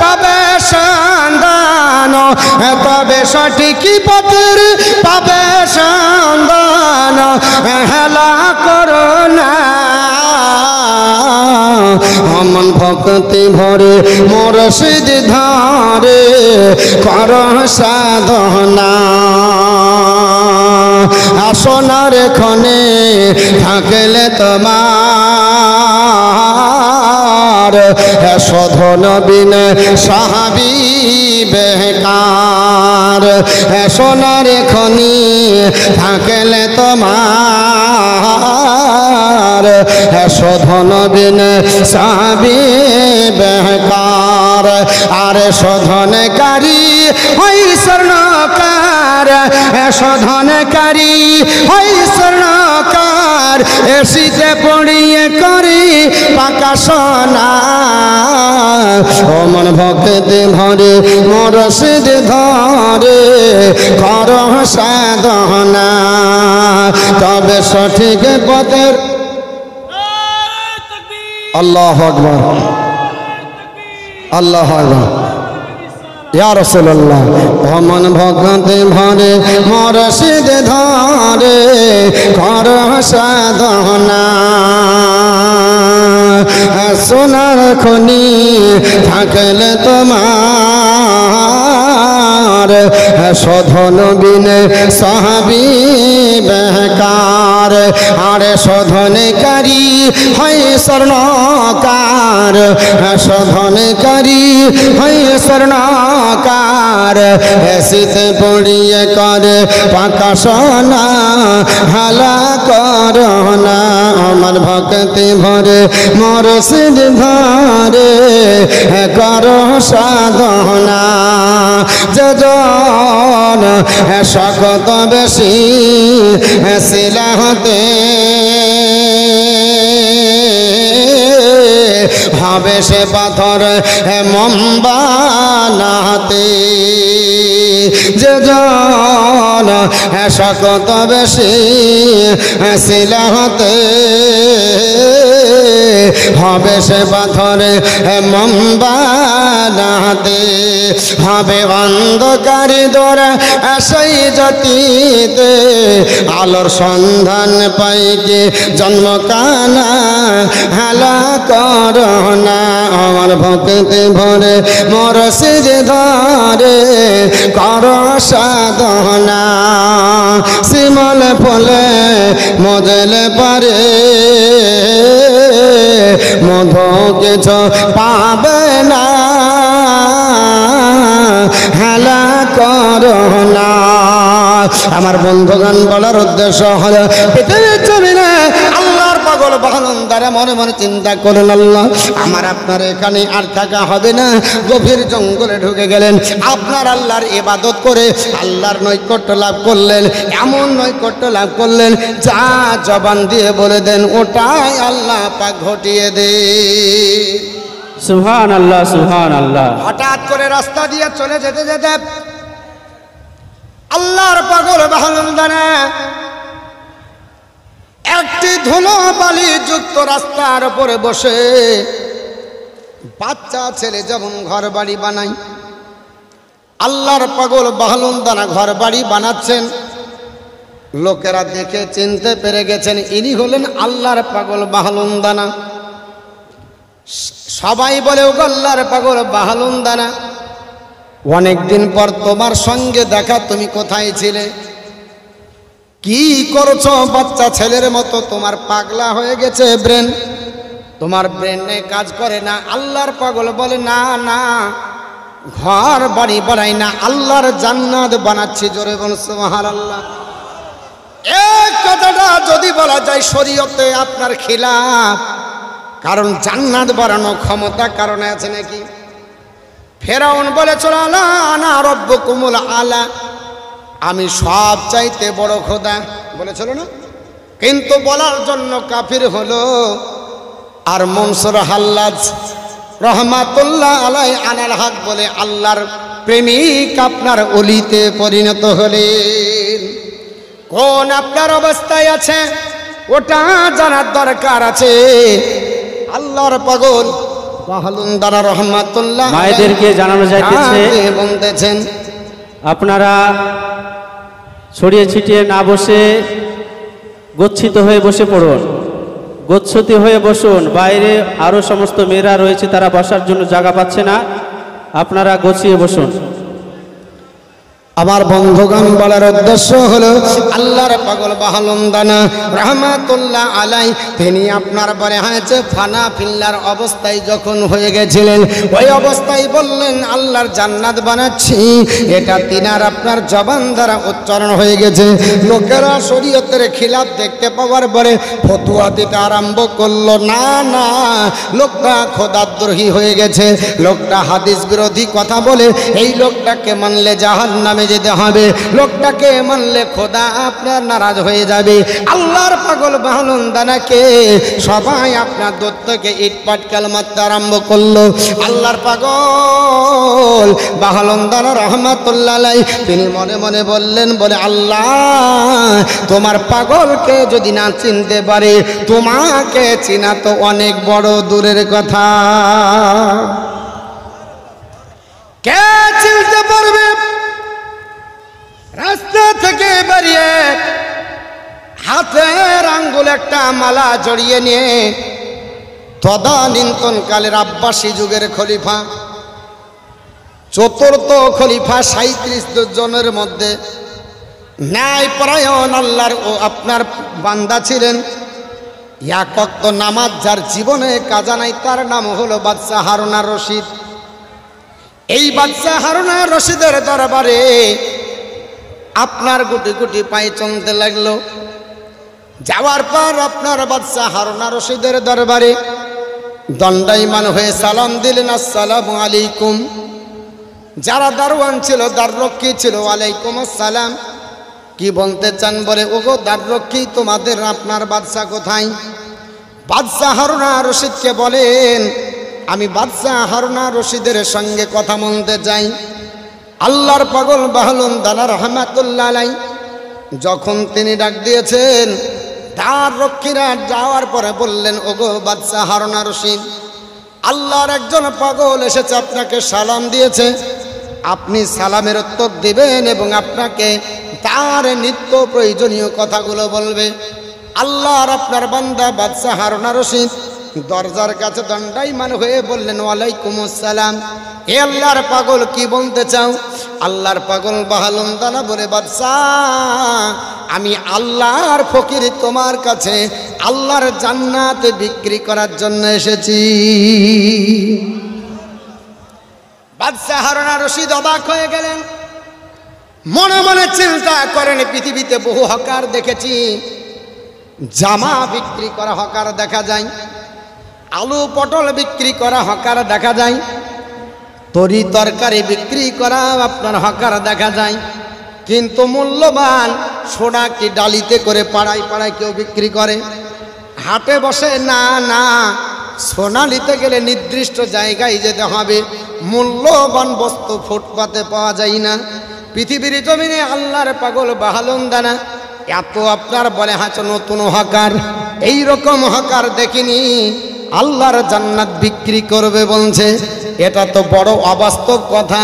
পাবে সন্ধান, তবে সঠিক পথের পাবে সন্ধান, হেলা করো না। অমন ভক্তি ভরে মুর্শিদ ধরে কর সাধনা। আসনার ক্ষণে থাকলে তোমার শোধন বিনে সাহাবি বেকার। সোনার খনি থাকলে তোমার শোধন বিনে সাহাবি বেকার। আর শোধনকারী হই স্বর্ণকার, শোধনকারী হই স্বর্ণকার, এসিতে পড়িয়ে করি পাকা সোনা। ও মন ভক্তি ভরে মুর্শিদ ধরে কর সাধনা, তবে সঠিক পথের। আল্লাহু আকবার, আল্লাহু আকবার, ইয়া রাসূলুল্লাহ। ও মন ভক্তি ভরে মুর্শিদ ধরে কর সাধনা। সোনার খনি থাকলে তোমার শোধন বিনে সাহাবি বেকার। আর শোধনকারী হয় স্বর্ণকার, শোধনকারী হয় স্বর্ণকার, এসিতে পড়িয়ে করে পাকা সোনা। হালা করো না আমার ভক্তি ভরে মুর্শিদ ধরে করো সাধনা। যজন শক্ত বেশি শিলাতে হবে সে পাথর মম্বানাতে। যজন শক্ত বেশি শিলাতে হবে সে পাথরে মম্বানাতে। হবে অন্ধকারী দোরা সেই জাতিতে আলোর সন্ধান পাইকে জন্ম কানা। হালা করো না আমার ভক্তি ভরে মুর্শিদ ধরে কর সাধনা। শিমল ফলে মজলে পারে মধু কিছু পাবে না। হেলা করো না। আমার বন্ধুগণ বলার উদ্দেশ্য হলো পৃথিবীর জমিনে আল্লাহর পাগল বাহলুন দ্বারা মনে মনে চিন্তা করলেন, আল্লাহ আমার আপনার এখানে আর থাকা হবে না। গভীর জঙ্গলে ঢুকে গেলেন, আপনার আল্লাহর ইবাদত করে আল্লাহর নৈকট্য লাভ করলেন। এমন নৈকট্য লাভ করলেন যা জবান দিয়ে বলে দেন ওটাই আল্লাহ পাক ঘটিয়ে দে। সুবহানাল্লাহ, সুবহানাল্লাহ। হঠাৎ করে রাস্তা দিয়ে চলে যেতে যেতে আল্লাহর পাগল বাহলুন দ্বারা একটি ধুলো বালি যুক্ত রাস্তার উপরে বসে বাচ্চা ছেলে যেমন ঘর বাড়ি বানায়, আল্লাহর পাগল বাহলুন দানা ঘর বাড়ি বানাচ্ছেন। লোকেরা দেখে চিনতে পেরে গেছেন ইনি হলেন আল্লাহর পাগল বাহলুন দানা। সবাই বলে ও আল্লাহর পাগল বাহলুন দানা, অনেকদিন পর তোমার সঙ্গে দেখা, তুমি কোথায় ছিলে, কি করছো? বাচ্চা ছেলের মতো তোমার পাগলা হয়ে গেছে ব্রেন, তোমার ব্রেনে কাজ করে না। আল্লাহর পাগল বলে না না, ঘর বাড়ি বানাই না, আল্লাহর জান্নাত বানাচ্ছি। জোরে বল সুবহানাল্লাহ। এই কথাটা যদি বলা যায় শরীয়তে আপনার খিলাফ, কারণ জান্নাত বানানো ক্ষমতা কারণে আছে নাকি? ফেরাউন বলেছিল আলা আনা রব্বুকুমুল আলা, আমি সব চাইতে বড় খোদা, বলেছিল না? কিন্তু বলার জন্য কাফির হলো। আর মনসুর হাল্লাজ রহমাতুল্লাহ আলাই আনাল হক বলে আল্লাহর প্রেমিক আপনার অলিতে পরিণত হলেন। কোন আপনার অবস্থায় আছে ওটা জানার দরকার আছে। আল্লাহর পাগল বাহলুন দ্বারা রহমাতুল্লাহ মায়েদেরকে জানানো যাইতেছে বলতেছেন আপনারা ছড়িয়ে ছিটিয়ে না বসে গচ্ছিত হয়ে বসে পড়ুন, গচ্ছিত হয়ে বসুন। বাইরে আরও সমস্ত মেয়েরা রয়েছে, তারা বসার জন্য জায়গা পাচ্ছে না, আপনারা গছিয়ে বসুন। আমার বন্ধুগণ বলার উদ্দেশ্য হলো আল্লাহর পাগল বাহলুন দানা রহমাতুল্লাহ আলাই তিনি আপনার পরে হয়েছে ফানা ফিল্লার অবস্থায় যখন হয়ে গেছিলেন, ওই অবস্থায় বললেন আল্লাহর জান্নাত বানাচ্ছি। এটা তিনার আপনার জবান দ্বারা উচ্চারণ হয়ে গেছে। লোকেরা শরীয়তের খিলাফ দেখতে পাওয়ার পরে ফতুয়া দিতে আরম্ভ করলো, না না লোকটা খোদাদ্রোহী হয়ে গেছে, লোকটা হাদিস বিরোধী কথা বলে, এই লোকটাকে মানলে জাহান্নামে যেতে হবে, লোকটাকে মানলে খোদা আপনার নারাজ হয়ে যাবে। আল্লাহর পাগল বাহলুন দানাকে সবাই আপনার দত্তকে ইটপাট কালমাতে আরম্ভ করলো। আল্লাহর পাগল বাহলুন দানা রহমাতুল্লাহ আলাইহি তিনি মনে মনে বললেন, বলে আল্লাহ তোমার পাগলকে যদি না চিনতে পারে তোমাকে চিনা তো অনেক বড় দূরের কথা। কে চিনতে পারবে? রাস্তা থেকে বেরিয়ে হাতের আঙ্গুল একটা মালা জড়িয়ে নিয়ে তদানীন্তনকালের আব্বাসী যুগের খলিফা, চতুর্থ খলিফা 37 জনের মধ্যে ন্যায়পরায়ণ আল্লাহর ও আপনার বান্দা ছিলেন। এক ওয়াক্ত নামাজ যার জীবনে কাজা নাই তার নাম হলো বাদশাহ হারুন আর রশিদ। এই বাদশাহ হারুন আর রশিদের দরবারে আপনার গুটি গুটি পায়ে চলতে লাগলো। যাওয়ার পর আপনার বাদশাহ হারুন আর রশিদের দরবারে দণ্ডায়মান হয়ে সালাম দিলেন, আসসালামু আলাইকুম। যারা দারোয়ান ছিল, দ্বাররক্ষী ছিল, ওয়ালাইকুম আসসালাম। কি বলতে চান? বলে ওগো দ্বাররক্ষী, তোমাদের আপনার বাদশাহ কোথায়? বাদশাহ হারুন আর রশিদকে বলেন, আমি বাদশাহ হারুন আর রশিদের সঙ্গে কথা বলতে চাই। আল্লাহর পাগল বাহলুন দানা রহমাতুল্লাহ আলাইহি যখন তিনি ডাক দিয়েছেন, তার রক্ষীরা যাওয়ার পরে বললেন, ওগো বাদশাহ হারুন আর রশিদ, আল্লাহর একজন পাগল এসেছে, আপনাকে সালাম দিয়েছে, আপনি সালামের উত্তর দিবেন এবং আপনাকে তার নিত্য প্রয়োজনীয় কথাগুলো বলবে। আল্লাহর আপনার বান্দা বাদশাহ হারুন আর রশিদ দরজার কাছে দণ্ডায়মান হয়ে বললেন, ওয়ালাইকুম আসসালাম। হে আল্লাহর পাগল, কি বলতে চাও? আল্লাহর পাগল বাহলুন দানা বলে, বাদশাহ আমি আল্লাহর ফকির তোমার কাছে আল্লাহর জান্নাত বিক্রি করার জন্য এসেছি। বাদশাহ হারুন আর রশিদ অবাক হয়ে গেলেন, মনে মনে চিন্তা করেন, পৃথিবীতে বহু হকার দেখেছি, জামা বিক্রি করা হকার দেখা যায়, আলু পটল বিক্রি করা হকার দেখা যায়, তরি তরকারি বিক্রি করা আপনার হকার দেখা যায়। কিন্তু মূল্যবান সোনা কি ডালিতে করে পাড়ায় পাড়ায় কেউ বিক্রি করে? হাটে বসে না, না, সোনা নিতে গেলে নির্দিষ্ট জায়গায় যেতে হবে। মূল্যবান বস্তু ফুটপাতে পাওয়া যায় না। পৃথিবীর জমিনে আল্লাহর পাগল বাহালুনদানা এত আপনার বলে হাঁচো নতুন হকার, এইরকম হকার দেখিনি। আল্লাহর জান্নাত বিক্রি করবে বলছে, এটা তো বড় অবাস্তব কথা।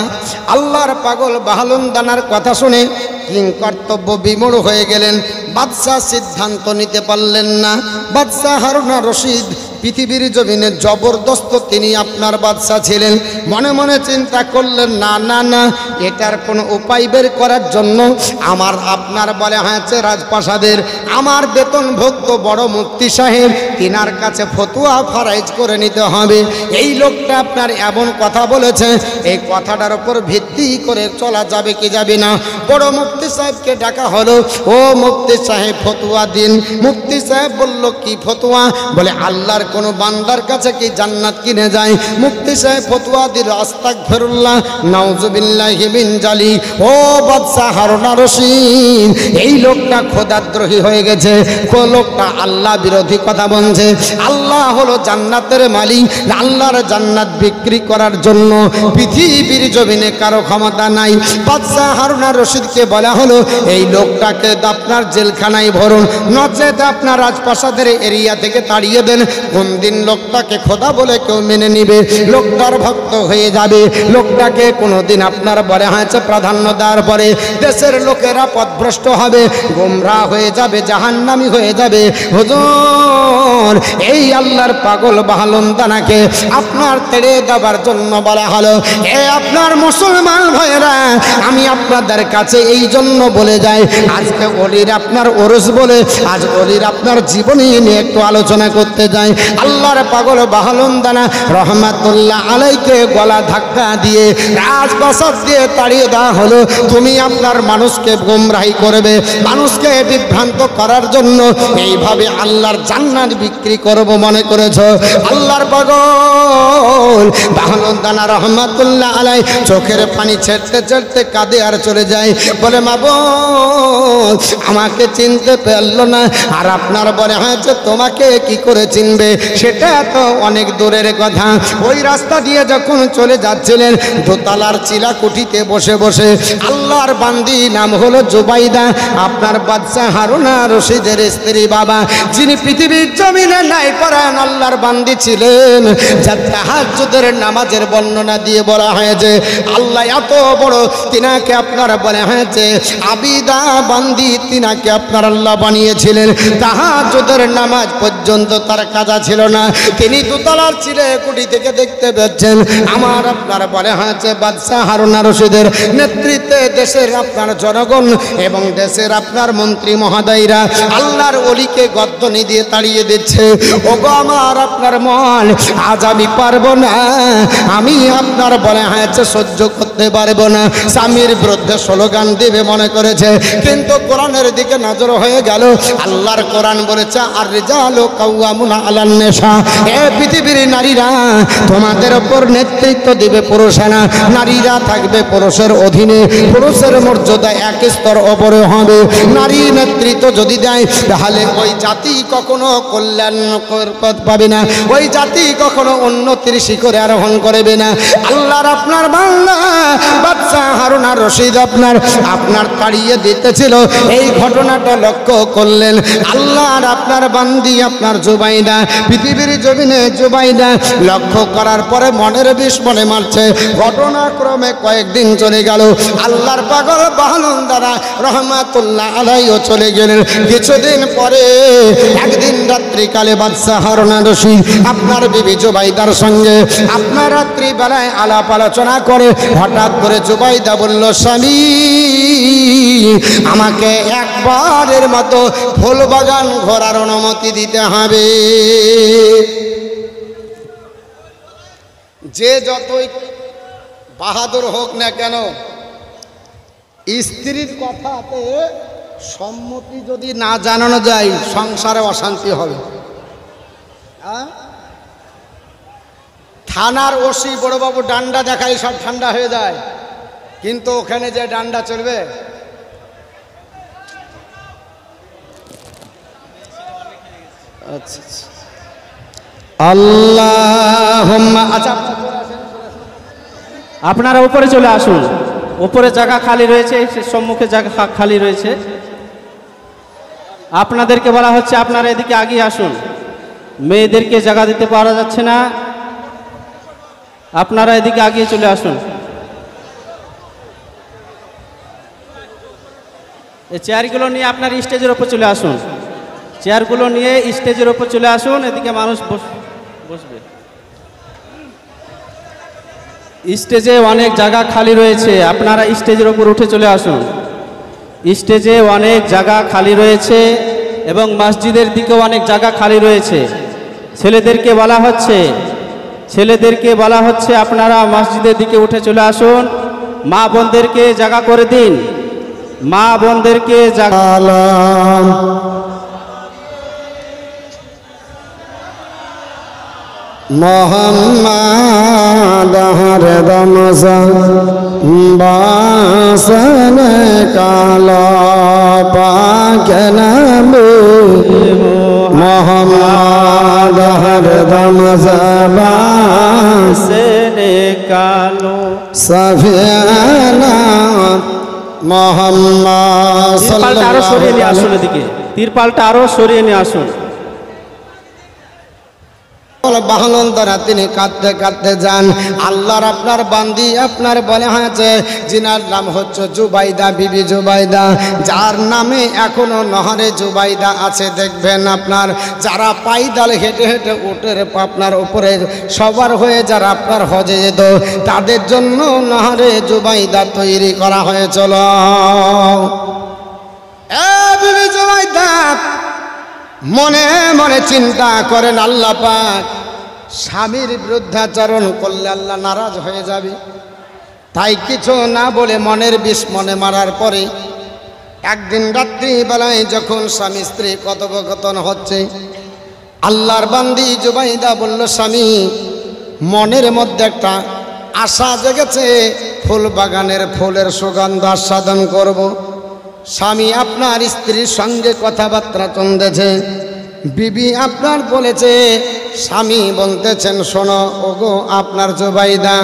আল্লাহর পাগল বাহালুনদানার কথা শুনে কিং কর্তব্য বিমূঢ় হয়ে গেলেন। বাদশাহ সিদ্ধান্ত নিতে পারলেন না। বাদশাহ হারুনা রশিদ পৃথিবীর জমিনে জবরদস্ত তিনি আপনার বাদশাহ ছিলেন। মনে মনে চিন্তা করলেন, না না না, এটার কোনো উপায় বের করার জন্য আমার আপনার বলে হয়েছে রাজপ্রাসাদের আমার বেতনভুক্ত বড় মুফতি সাহেব, তিনার কাছে ফতোয়া ফারাইজ করে নিতে হবে। এই লোকটা আপনার এমন কথা বলেছে, এই কথাটার উপর ভিত্তি করে চলা যাবে কি যাবে না। বড় মুফতি সাহেবকে ডাকা হলো। ও মুফতি সাহেব ফতোয়া দিন। মুফতি সাহেব বলল, কি ফতোয়া? বলে আল্লাহর কোন বান্দার কাছে কি জান্নাত কিনে যায়? মুফতি সাহেব ফতোয়া দিল, আস্তাগফিরুল্লাহ, নাউজুবিল্লাহি মিন জালি। ও বাদশা হারুনা রশিদ, এই লোকটা খোদাদ্রোহী হয়ে গেছে, লোকটা আল্লাহ বিরোধী কথা বলছে। আল্লাহ হলো জান্নাতের মালিক, আল্লাহর জান্নাত বিক্রি করার জন্য পৃথিবীর জমিনে কারো ক্ষমতা নাই। বাদশা হারুনা রশিদকে বলা হলো, এই লোকটাকে আপনার জেলখানায় ভরুন, নচেত আপনার রাজপ্রাসাদের এরিয়া থেকে তাড়িয়ে দেন। কোন দিন লোকটাকে খোদা বলে কেউ মেনে নিবে, লোকটার ভক্ত হয়ে যাবে, লোকটাকে কোনোদিন আপনার বলে হয়েছে প্রাধান্য দেওয়ার পরে দেশের লোকেরা পথভ্রষ্ট হবে, গোমরা হয়ে যাবে, জাহান্নামী হয়ে যাবে। হুজুর, এই আল্লাহর পাগল বাহালুনদানাকে আপনার তেড়ে দেওয়ার জন্য বলা হলো। এ আপনার মুসলমান ভাইয়েরা, আমি আপনাদের কাছে এই জন্য বলে যাই, আজকে অলির আপনার ওরস বলে আজ অলির আপনার জীবনী নিয়ে একটু আলোচনা করতে যাই। আল্লাহর পাগল বাহালুনদানা রহমাতুল্লাহ আলাইকে গলা ধাক্কা দিয়ে রাজপ্রাসাদ দিয়ে তাড়িয়ে দেওয়া হলো। তুমি আপনার মানুষকে গোমরাহি করবে, মানুষকে বিভ্রান্ত করার জন্য এইভাবে আল্লাহর জান্নাত বিক্রি করব মনে করেছ? আল্লাহর পাগল বাহালুনদানা রহমাতুল্লাহ আলাই চোখের পানি ছেড়তে ছেড়তে কাঁদে আর চলে যায়। বলে, মাবুদ, আমাকে চিনতে পারলো না, আর আপনার বলে হয়েছে তোমাকে কি করে চিনবে? সেটা তো অনেক দূরের কথা। ওই রাস্তা দিয়ে যখন চলে যাচ্ছিলেন, দোতলার চিলাকুঠিতে বসে বসে আল্লাহর বান্দি, নাম হলো জুবাইদা, আপনার বাদশা হারুনা রশিদের স্ত্রী বাবা, যিনি পৃথিবীর জমিনে নাই পরায়ণ আল্লাহর বান্দি ছিলেন, যার তাহাজ্জুদের নামাজের বর্ণনা দিয়ে বলা হয়েছে আল্লাহ এত বড়, তিনাকে আপনার বলা হয়েছে আবিদা বান্দি, তিনাকে আপনার আল্লাহ বানিয়েছিলেন। তাহাজ্জুদের নামাজ পর্যন্ত তার কাজা ছিল না। তিনি দোতলার চিলেকুঠি থেকে দেখতে পাচ্ছেন আমার আপনার বলে হয়েছে বাদশা হারুনা রশিদের নেতৃত্বে দেশের আপনার জনগণ এবং দেশের আপনার মন্ত্রী মহোদয়রা আল্লাহর ওলিকে গদ্দনি দিয়ে তাড়িয়ে দিচ্ছে। ওগো আমার আপনার মন, আজ আমি পারবো না, আমি আপনার বলে হয়েছে সহ্য করতে পারবো না। স্বামীর বিরুদ্ধে স্লোগান দিবে মনে করেছে, কিন্তু কোরআনের দিকে নজর হয়ে গেল। আল্লাহর কোরআন বলেছে, আর রিজালু কাওয়ামুনা আলান নিসা, এ পৃথিবীর নারীরা তোমাদের উপর নেতৃত্ব দিবে পুরুষেরা, নারীরা থাকবে পুরুষের অধীনে, পুরুষের মর্যাদা এক স্তর ওপরে হবে। নারী নেতৃত্ব যদি দেয় তাহলে ওই জাতি কখনো কল্যাণ পাবে না, ওই জাতি কখনো উন্নতির শিখরে আরোহণ করবে না। আল্লাহর আপনার বান্দা বাদশা হারুনা রশিদ আপনার তাড়িয়ে দিতেছিল, এই ঘটনাটা লক্ষ্য করলেন। আল্লাহর আপনার বান্দি আপনার জুবাইদা পৃথিবীর জমিনে জুবাইদা লক্ষ্য করার পরে মনের বিষ মনে মারছে। ঘটনাক্রমে কয়েকদিন চলে গেল, আল্লাহর পাগল বাহালুনদানা রহমাতুল্লাহ আলাইহিও চলে গেলেন। কিছুদিন পরে একদিন রাত্রিকালে বাদশা হারুনা রশিদ আপনার বিবি জুবাইদার সঙ্গে আপনার রাত্রিবেলায় আলাপ আলোচনা করে হঠাৎ করে জুবাইদা বলল, স্বামী, আমাকে একবারের মতো ফুল বাগান ঘোরার অনুমতি দিতে হবে। যে যতই বাহাদুর হোক না কেন, স্ত্রীর কথাতে সম্মতি যদি না জানানো যায় সংসারে অশান্তি হবে। থানার ওসি বড়বাবু ডান্ডা দেখাই সব ঠান্ডা হয়ে যায়, কিন্তু ওখানে যে ডান্ডা চলবে? আচ্ছা আল্লাহুম্মা। আচ্ছা আপনারা উপরে চলে আসুন, উপরে জায়গা খালি রয়েছে, সম্মুখে জায়গা খালি রয়েছে। আপনাদেরকে বলা হচ্ছে আপনারা এদিকে আগিয়ে আসুন, মেয়েদেরকে জায়গা দিতে পারা যাচ্ছে না, আপনারা এদিকে আগিয়ে চলে আসুন। এই চেয়ারগুলো নিয়ে আপনার স্টেজের ওপর চলে আসুন, চেয়ারগুলো নিয়ে স্টেজের ওপর চলে আসুন, এদিকে মানুষ বসবে। স্টেজে অনেক জায়গা খালি রয়েছে, আপনারা স্টেজের ওপর উঠে চলে আসুন। স্টেজে অনেক জায়গা খালি রয়েছে এবং মসজিদের দিকেও অনেক জায়গা খালি রয়েছে। ছেলেদেরকে বলা হচ্ছে আপনারা মসজিদের দিকে উঠে চলে আসুন। মা বোনদেরকে জায়গা করে দিন, মা বোনদেরকে জায়গা। মোহাম্মদ হরদম বাসন কালো পাক নবী, মোহাম্মদ হরদম বাসন কালো সফিয়ানা মোহাম্মদ। তিরপালটা আরো সরিয়ে নিয়ে আসুন, এদিকে তিরপালটা আরো সরিয়ে নিয়ে আসুন। বাহনন্দরা তিনি কাঁদতে কাঁদতে যান। আল্লাহর আপনার বান্দি আপনার বলে হয়েছে, যিনার নাম হচ্ছে জুবাইদা, বিবি জুবাইদা, যার নামে এখনো নহরে জুবাইদা আছে। দেখবেন আপনার যারা পাইদাল হেঁটে হেঁটে উটের আপনার উপরে সবার হয়ে যারা আপনার হজে যেত, তাদের জন্য নহরে জুবাইদা তৈরি করা হয়েছিল। বিবি জুবাইদা মনে মনে চিন্তা করেন, আল্লাহ পাক স্বামীর বিরুদ্ধাচরণ করলে আল্লাহ নারাজ হয়ে যাবে, তাই কিছু না বলে মনের বিষ মনে মারার পরে একদিন রাত্রিবেলায় যখন স্বামী স্ত্রী কথোপকথন হচ্ছে, আল্লাহর বান্দি জুবাইদা বলল, স্বামী মনের মধ্যে একটা আশা জেগেছে, ফুল বাগানের ফুলের সুগন্ধ আস্বাদন করব। স্বামী আপনার স্ত্রীর সঙ্গে কথাবার্তা চলতেছে, বিবি আপনার বলেছে, স্বামী বলতেছেন, শোনো ওগো আপনার জুবাইদা,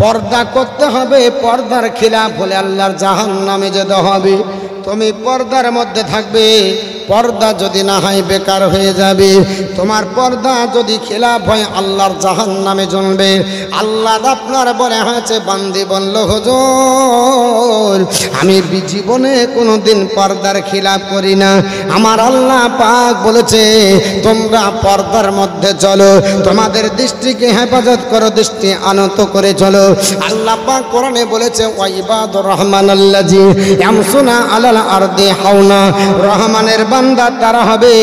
পর্দা করতে হবে, পর্দার খিলাফ হলে আল্লাহর জাহান্নামে যেতে হবে, তুমি পর্দার মধ্যে থাকবে, পর্দা যদি না হয় বেকার হয়ে যাবে, তোমার পর্দা যদি খিলাফ হয় আল্লাহর জাহান্নামে জ্বলবে। আল্লাহ আপনার বলে হয়েছে, বান্দি বলল, হুজুর আমি জীবনে কোনো দিন পর্দার খিলাফ করি না, আমার আল্লাহ পাক বলেছে তোমরা পর্দার মধ্যে চলো, তোমাদের দৃষ্টিকে হেফাজত করো, দৃষ্টি আনত করে চলো। আল্লাহ পাক কোরআনে বলেছে, ওয়াইবাদুর রহমানাল্লাযী ইয়ামশুনা আলাল আরদি হাওনা, রহমানের বান্দা তারা হবে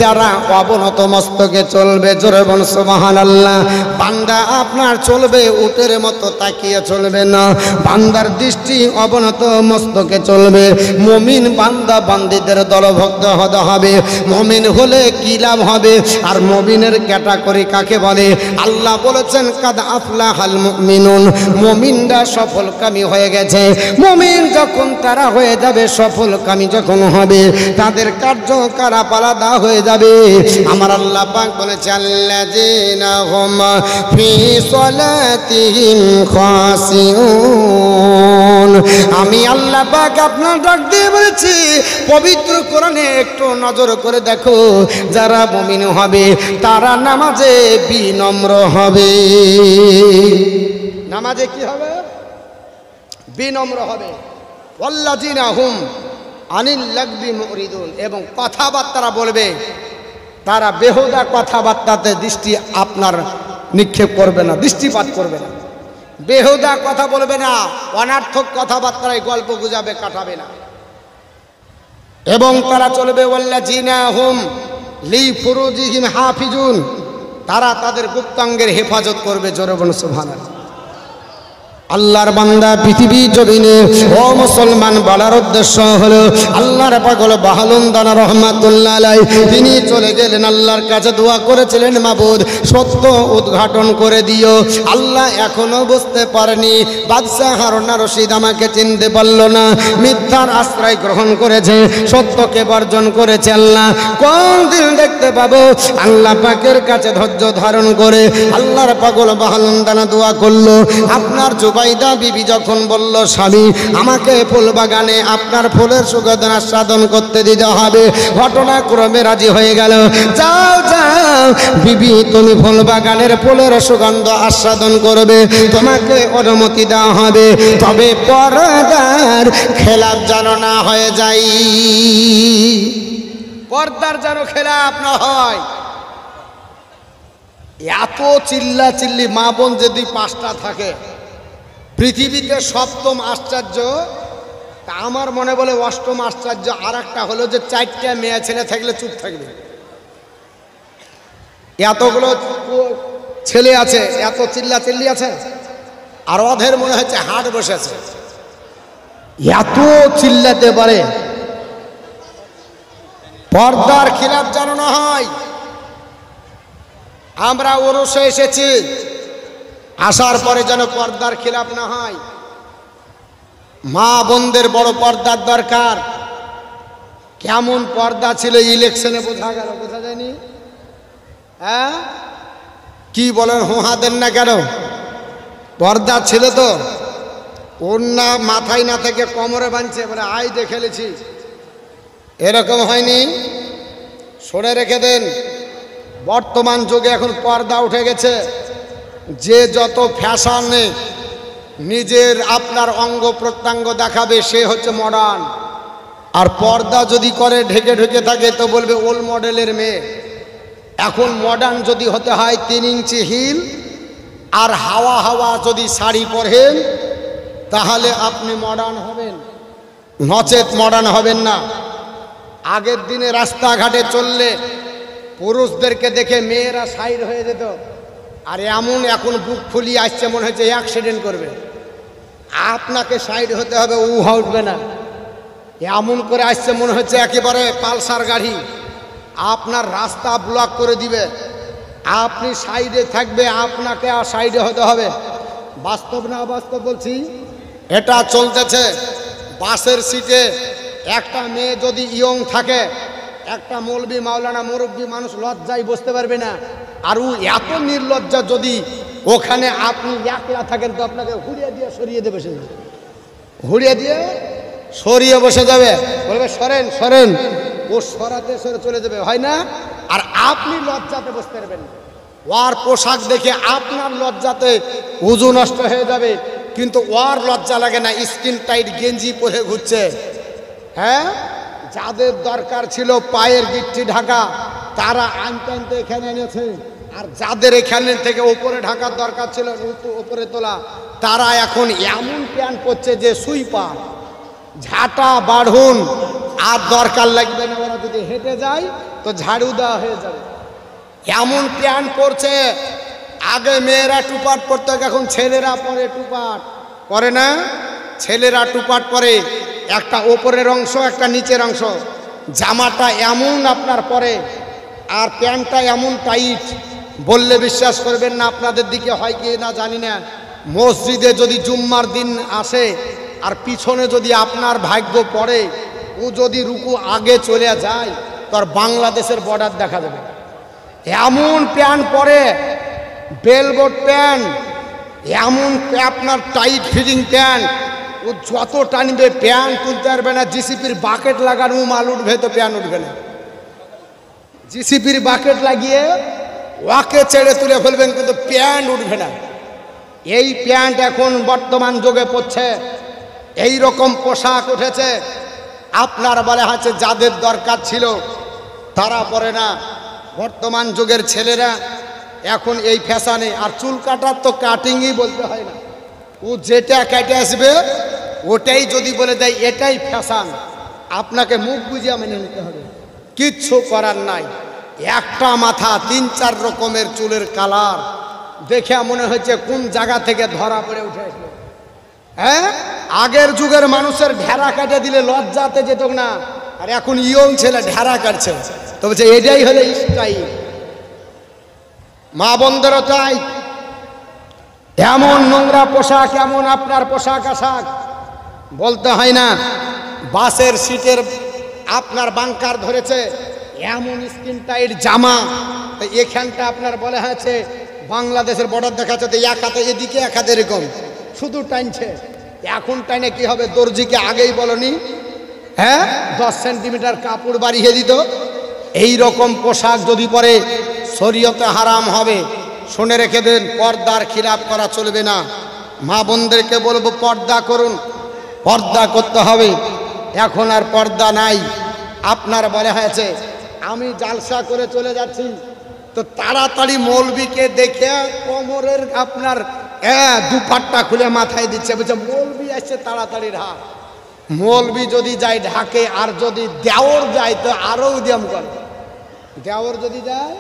যারা অবনত মস্তকে চলবে। জোরে বল সুবহানাল্লাহ। বান্দা আপনার চলবে উটের মতো তাকিয়ে চলবে না, বান্দার দৃষ্টি অবনত মস্তকে চলবে। মুমিন বান্দা বান্দীদের দলভুক্ত হতে হবে। মুমিন হলে কি লাভ হবে? আর মুমিনের ক্যাটাগরি কাকে বলে? আল্লাহ বলেছেন, কাদ আফলাহাল মুমিনুন, মুমিনরা সফলকামী হয়ে গেছে। মুমিন যখন তারা হয়ে যাবে, সফলকামী যখন হবে, তাদের কার্যকলাপ আলাদা হয়ে যাবে। আমার আল্লাহ পাক বলেছে, আল্লাযীনা হুম ফি সালাতিহিম খাশিউন। আমি আল্লাহ পাক আপনার ডাক দিয়ে বলেছি, পবিত্র কোরআনে একটু নজর করে দেখো, যারা মুমিন হবে তারা নামাজে বিনম্র হবে। নামাজে কি হবে? বিনম্র হবে। ওয়াল্লাযীনা হুম আনিল লাগবি মুরিদুন, এবং কথাবার্তা বলবে, তারা বেহুদা কথাবার্তাতে দৃষ্টি আপনার নিক্ষেপ করবে না, দৃষ্টিপাত করবে না, বেহুদা কথা বলবে না, অনার্থক কথাবার্তায় গল্প গুজাবে কাটাবে না। এবং তারা চলবে ওয়াল্লাযীনা হুম লিফুরুজিহিম হাফিজুন, তারা তাদের গুপ্তাঙ্গের হেফাজত করবে। জোরে বলুন সুবহানাল্লাহ। আল্লাহর বান্দা পৃথিবী জমিনে ও মুসলমান বলার উদ্দেশ্য হলো আল্লাহর পাগল বাহলুন দানা রহমাতুল্লাহ আলাইহি তিনি চলে গেলেন আল্লাহর কাছে দোয়া করেছিলেন মাবুদ সত্য উদ্ঘাটন করে দিও। আল্লাহ এখনো বুঝতে পারেনি বাদশাহ হারুন রশিদ আমাকে চিনতে পারল না, মিথ্যার আশ্রয় গ্রহণ করেছে, সত্যকে বর্জন করেছে। আল্লাহ কোন দিন দেখতে পাবো? আল্লাহ পাকের কাছে ধৈর্য ধারণ করে আল্লাহর পাগল বাহলুন দানা দোয়া করলো। আপনার জুবাইদা বিবি যখন বলল স্বামী আমাকে ফুল বাগানে আপনার ফুলের সুগন্ধ আস্বাদন করতে দিতে হবে, ঘটনাক্রমে রাজি হয়ে গেল। যাও যাও বিবি তুমি ফুল বাগানের ফুলের সুগন্ধ আস্বাদন করবে, তোমাকে অনুমতি দেওয়া হবে, তবে পর্দার খেলাপ যেন না হয়ে যায়, পর্দার যেন খেলাপ না হয়। এত চিল্লা চিল্লি মা বোন যদি 5টা থাকে পৃথিবীতে সপ্তম আশ্চর্য, তা আমার মনে বলে অষ্টম আশ্চর্য আর একটা হলো যে 4টা মেয়ে ছেলে থাকলে চুপ থাকবে। এতগুলো ছেলে আছে, এত চিল্লা চিল্লি আছে, আর অধের মনে হচ্ছে হাট বসেছে, এত চিল্লাতে পারে। পর্দার খিলাফ যেন না হয়। আমরা ওরসে এসেছি, আসার পরে যেন পর্দার খিলাফ না হয়। মা বোনদের বড় পর্দার দরকার। কেমন পর্দা ছিল ইলেকশনে বোঝা গেল, বোঝা যায়নি? হ্যাঁ কি বলেন, হোহা দেন না কেন? পর্দা ছিল তো, ওন্না মাথায় না থেকে কোমরে বাঁধছে, বলে আই দেখে খেলেছি, এরকম হয়নি। সরে রেখে দেন। বর্তমান যুগে এখন পর্দা উঠে গেছে, যে যত ফ্যাশনে নিজের আপনার অঙ্গ প্রত্যঙ্গ দেখাবে সে হচ্ছে মডার্ন। আর পর্দা যদি করে ঢেকে ঢেকে থাকে তো বলবে ওল্ড মডেলের মেয়ে। এখন মডার্ন যদি হতে হয় 3 ইঞ্চি হিল আর হাওয়া হাওয়া যদি শাড়ি পরেন তাহলে আপনি মডার্ন হবেন, নচেত মডার্ন হবেন না। আগের দিনে রাস্তাঘাটে চললে পুরুষদেরকে দেখে মেয়েরা সাইড হয়ে যেত, আর এমন এখন বুক ফুলিয়ে আসছে মনে হচ্ছে অ্যাক্সিডেন্ট করবে। আপনাকে সাইড হতে হবে, উঠবে না। এমন করে আসছে মনে হচ্ছে একেবারে পালসার গাড়ি, আপনার রাস্তা ব্লক করে দিবে। আপনি সাইডে থাকবে, আপনাকে আর সাইডে হতে হবে। বাস্তব না অবাস্তব বলছি? এটা চলতেছে। বাসের সিটে একটা মেয়ে যদি ইয়ং থাকে, একটা মৌলবি মাওলানা মুরব্বী মানুষ লজ্জায় বসতে পারবে না। আর ও এত নির্লজ্জা, যদি ওখানে আপনি একলা থাকেন তো আপনাকে হুড়িয়ে দিয়ে সরিয়ে দেবে, সে হুড়িয়ে দিয়ে সরিয়ে বসে যাবে, বলবে সরেন সরেন, ও সরাতে সরে চলে যাবে, হয় না? আর আপনি লজ্জাতে বসতে পারবেন। ওর পোশাক দেখে আপনার লজ্জাতে উজু নষ্ট হয়ে যাবে, কিন্তু ওর লজ্জা লাগে না, স্কিন টাইট গেঞ্জি পরে ঘুরছে। হ্যাঁ, যাদের দরকার ছিল পায়ের গিট্টি ঢাকা তারা আনতে আনতে এখানে এনেছে, আর যাদের এখানে থেকে ওপরে ঢাকার দরকার ছিল ওপরে তোলা তারা এখন এমন প্যান্ট পরছে যে সুই পা, ঝাঁটা বাঢ়ুন আর দরকার লাগবে না, ওরা যদি হেঁটে যায় তো ঝাড়ু দেওয়া হয়ে যাবে, এমন প্যান্ট পরছে। আগে মেয়েরা টুপাট পরতো, এখন ছেলেরা পরে টুপাট, পরে না? ছেলেরা টুপাট পরে, একটা ওপরের অংশ একটা নিচের অংশ, জামাটা এমন আপনার পরে, আর প্যান্টটা এমন টাইট, বললে বিশ্বাস করবেন না। আপনাদের দিকে হয় কি না জানি না, মসজিদে যদি জুম্মার দিন আসে আর পিছনে যদি আপনার ভাগ্য পড়ে, ও যদি রুকু আগে চলে যায় তার বাংলাদেশের বর্ডার দেখা যাবে। এমন প্যান্ট পরে, বেলবোট প্যান্ট, এমন আপনার টাইট ফিটিং প্যান্ট, ও যত টানবে প্যান্ট তুলতে পারবে না। জিসিপির বাকেট লাগানো মাল উঠবে তো প্যান্ট উঠবে না। জিসিপির বাকেট লাগিয়ে ওয়াকে ছেড়ে তুলে ফেলবেন, কিন্তু প্যান্ট উঠবে না। এই প্যান্ট এখন বর্তমান যুগে পড়ছে, এই রকম পোশাক উঠেছে। আপনার বলে আছে যাদের দরকার ছিল তারা পরে না। বর্তমান যুগের ছেলেরা এখন এই ফ্যাশনে। আর চুল কাটার তো কাটিংই বলতে হয় না, ও যেটা কেটে আসবে ওটাই যদি বলে দেয় এটাই ফ্যাশন, আপনাকে মুখ বুঝিয়ে মেনে নিতে হবে, কিচ্ছু করার নাই। একটা মাথা 3-4 রকমের চুলের কালার দেখে মনে হচ্ছে কোন জায়গা থেকে ধরা পড়ে উঠে আসলো। হ্যাঁ, আগের যুগের মানুষের ঢেরা কাটে দিলে লজ্জাতে যেত না, আর এখন ইয়ং ছেলে ঢেরা কাটছে, তো বলছে এটাই হলো স্টাইল। মা বোনদেরও তাই, এমন নোংরা পোশাক, এমন আপনার পোশাক আশাক বলতে হয় না। বাসের সিটের আপনার বাঙ্কার ধরেছে, এমন স্কিন টাইট জামা, তো এখানটা আপনার বলা হয়েছে বাংলাদেশের বর্ডার দেখাচ্ছে, তো এক হাতে এদিকে এক হাতে এরকম শুধু টানছে। এখন টাইনে কি হবে, দর্জিকে আগেই বলনি, হ্যাঁ 10 সেন্টিমিটার কাপড় বাড়িয়ে দিত। এই রকম পোশাক যদি পরে শরীয়তে হারাম হবে। শুনে রেখে দেন, পর্দার খিলাফ করা চলবে না। মা বোনদেরকে বলবো পর্দা করুন, পর্দা করতে হবে। এখন আর পর্দা নাই। আপনার বলা হয়েছে আমি জালসা করে চলে যাচ্ছি, তো তাড়াতাড়ি মৌলবীকে দেখে কোমরের আপনার দুপাট্টা খুলে মাথায় দিচ্ছে, বলছে মৌলবী আসছে তাড়াতাড়ি ঢাক। মৌলবী যদি যায় ঢাকে, আর যদি দেওর যায় তো আরো উদ্যম করে। দেওর যদি যায়,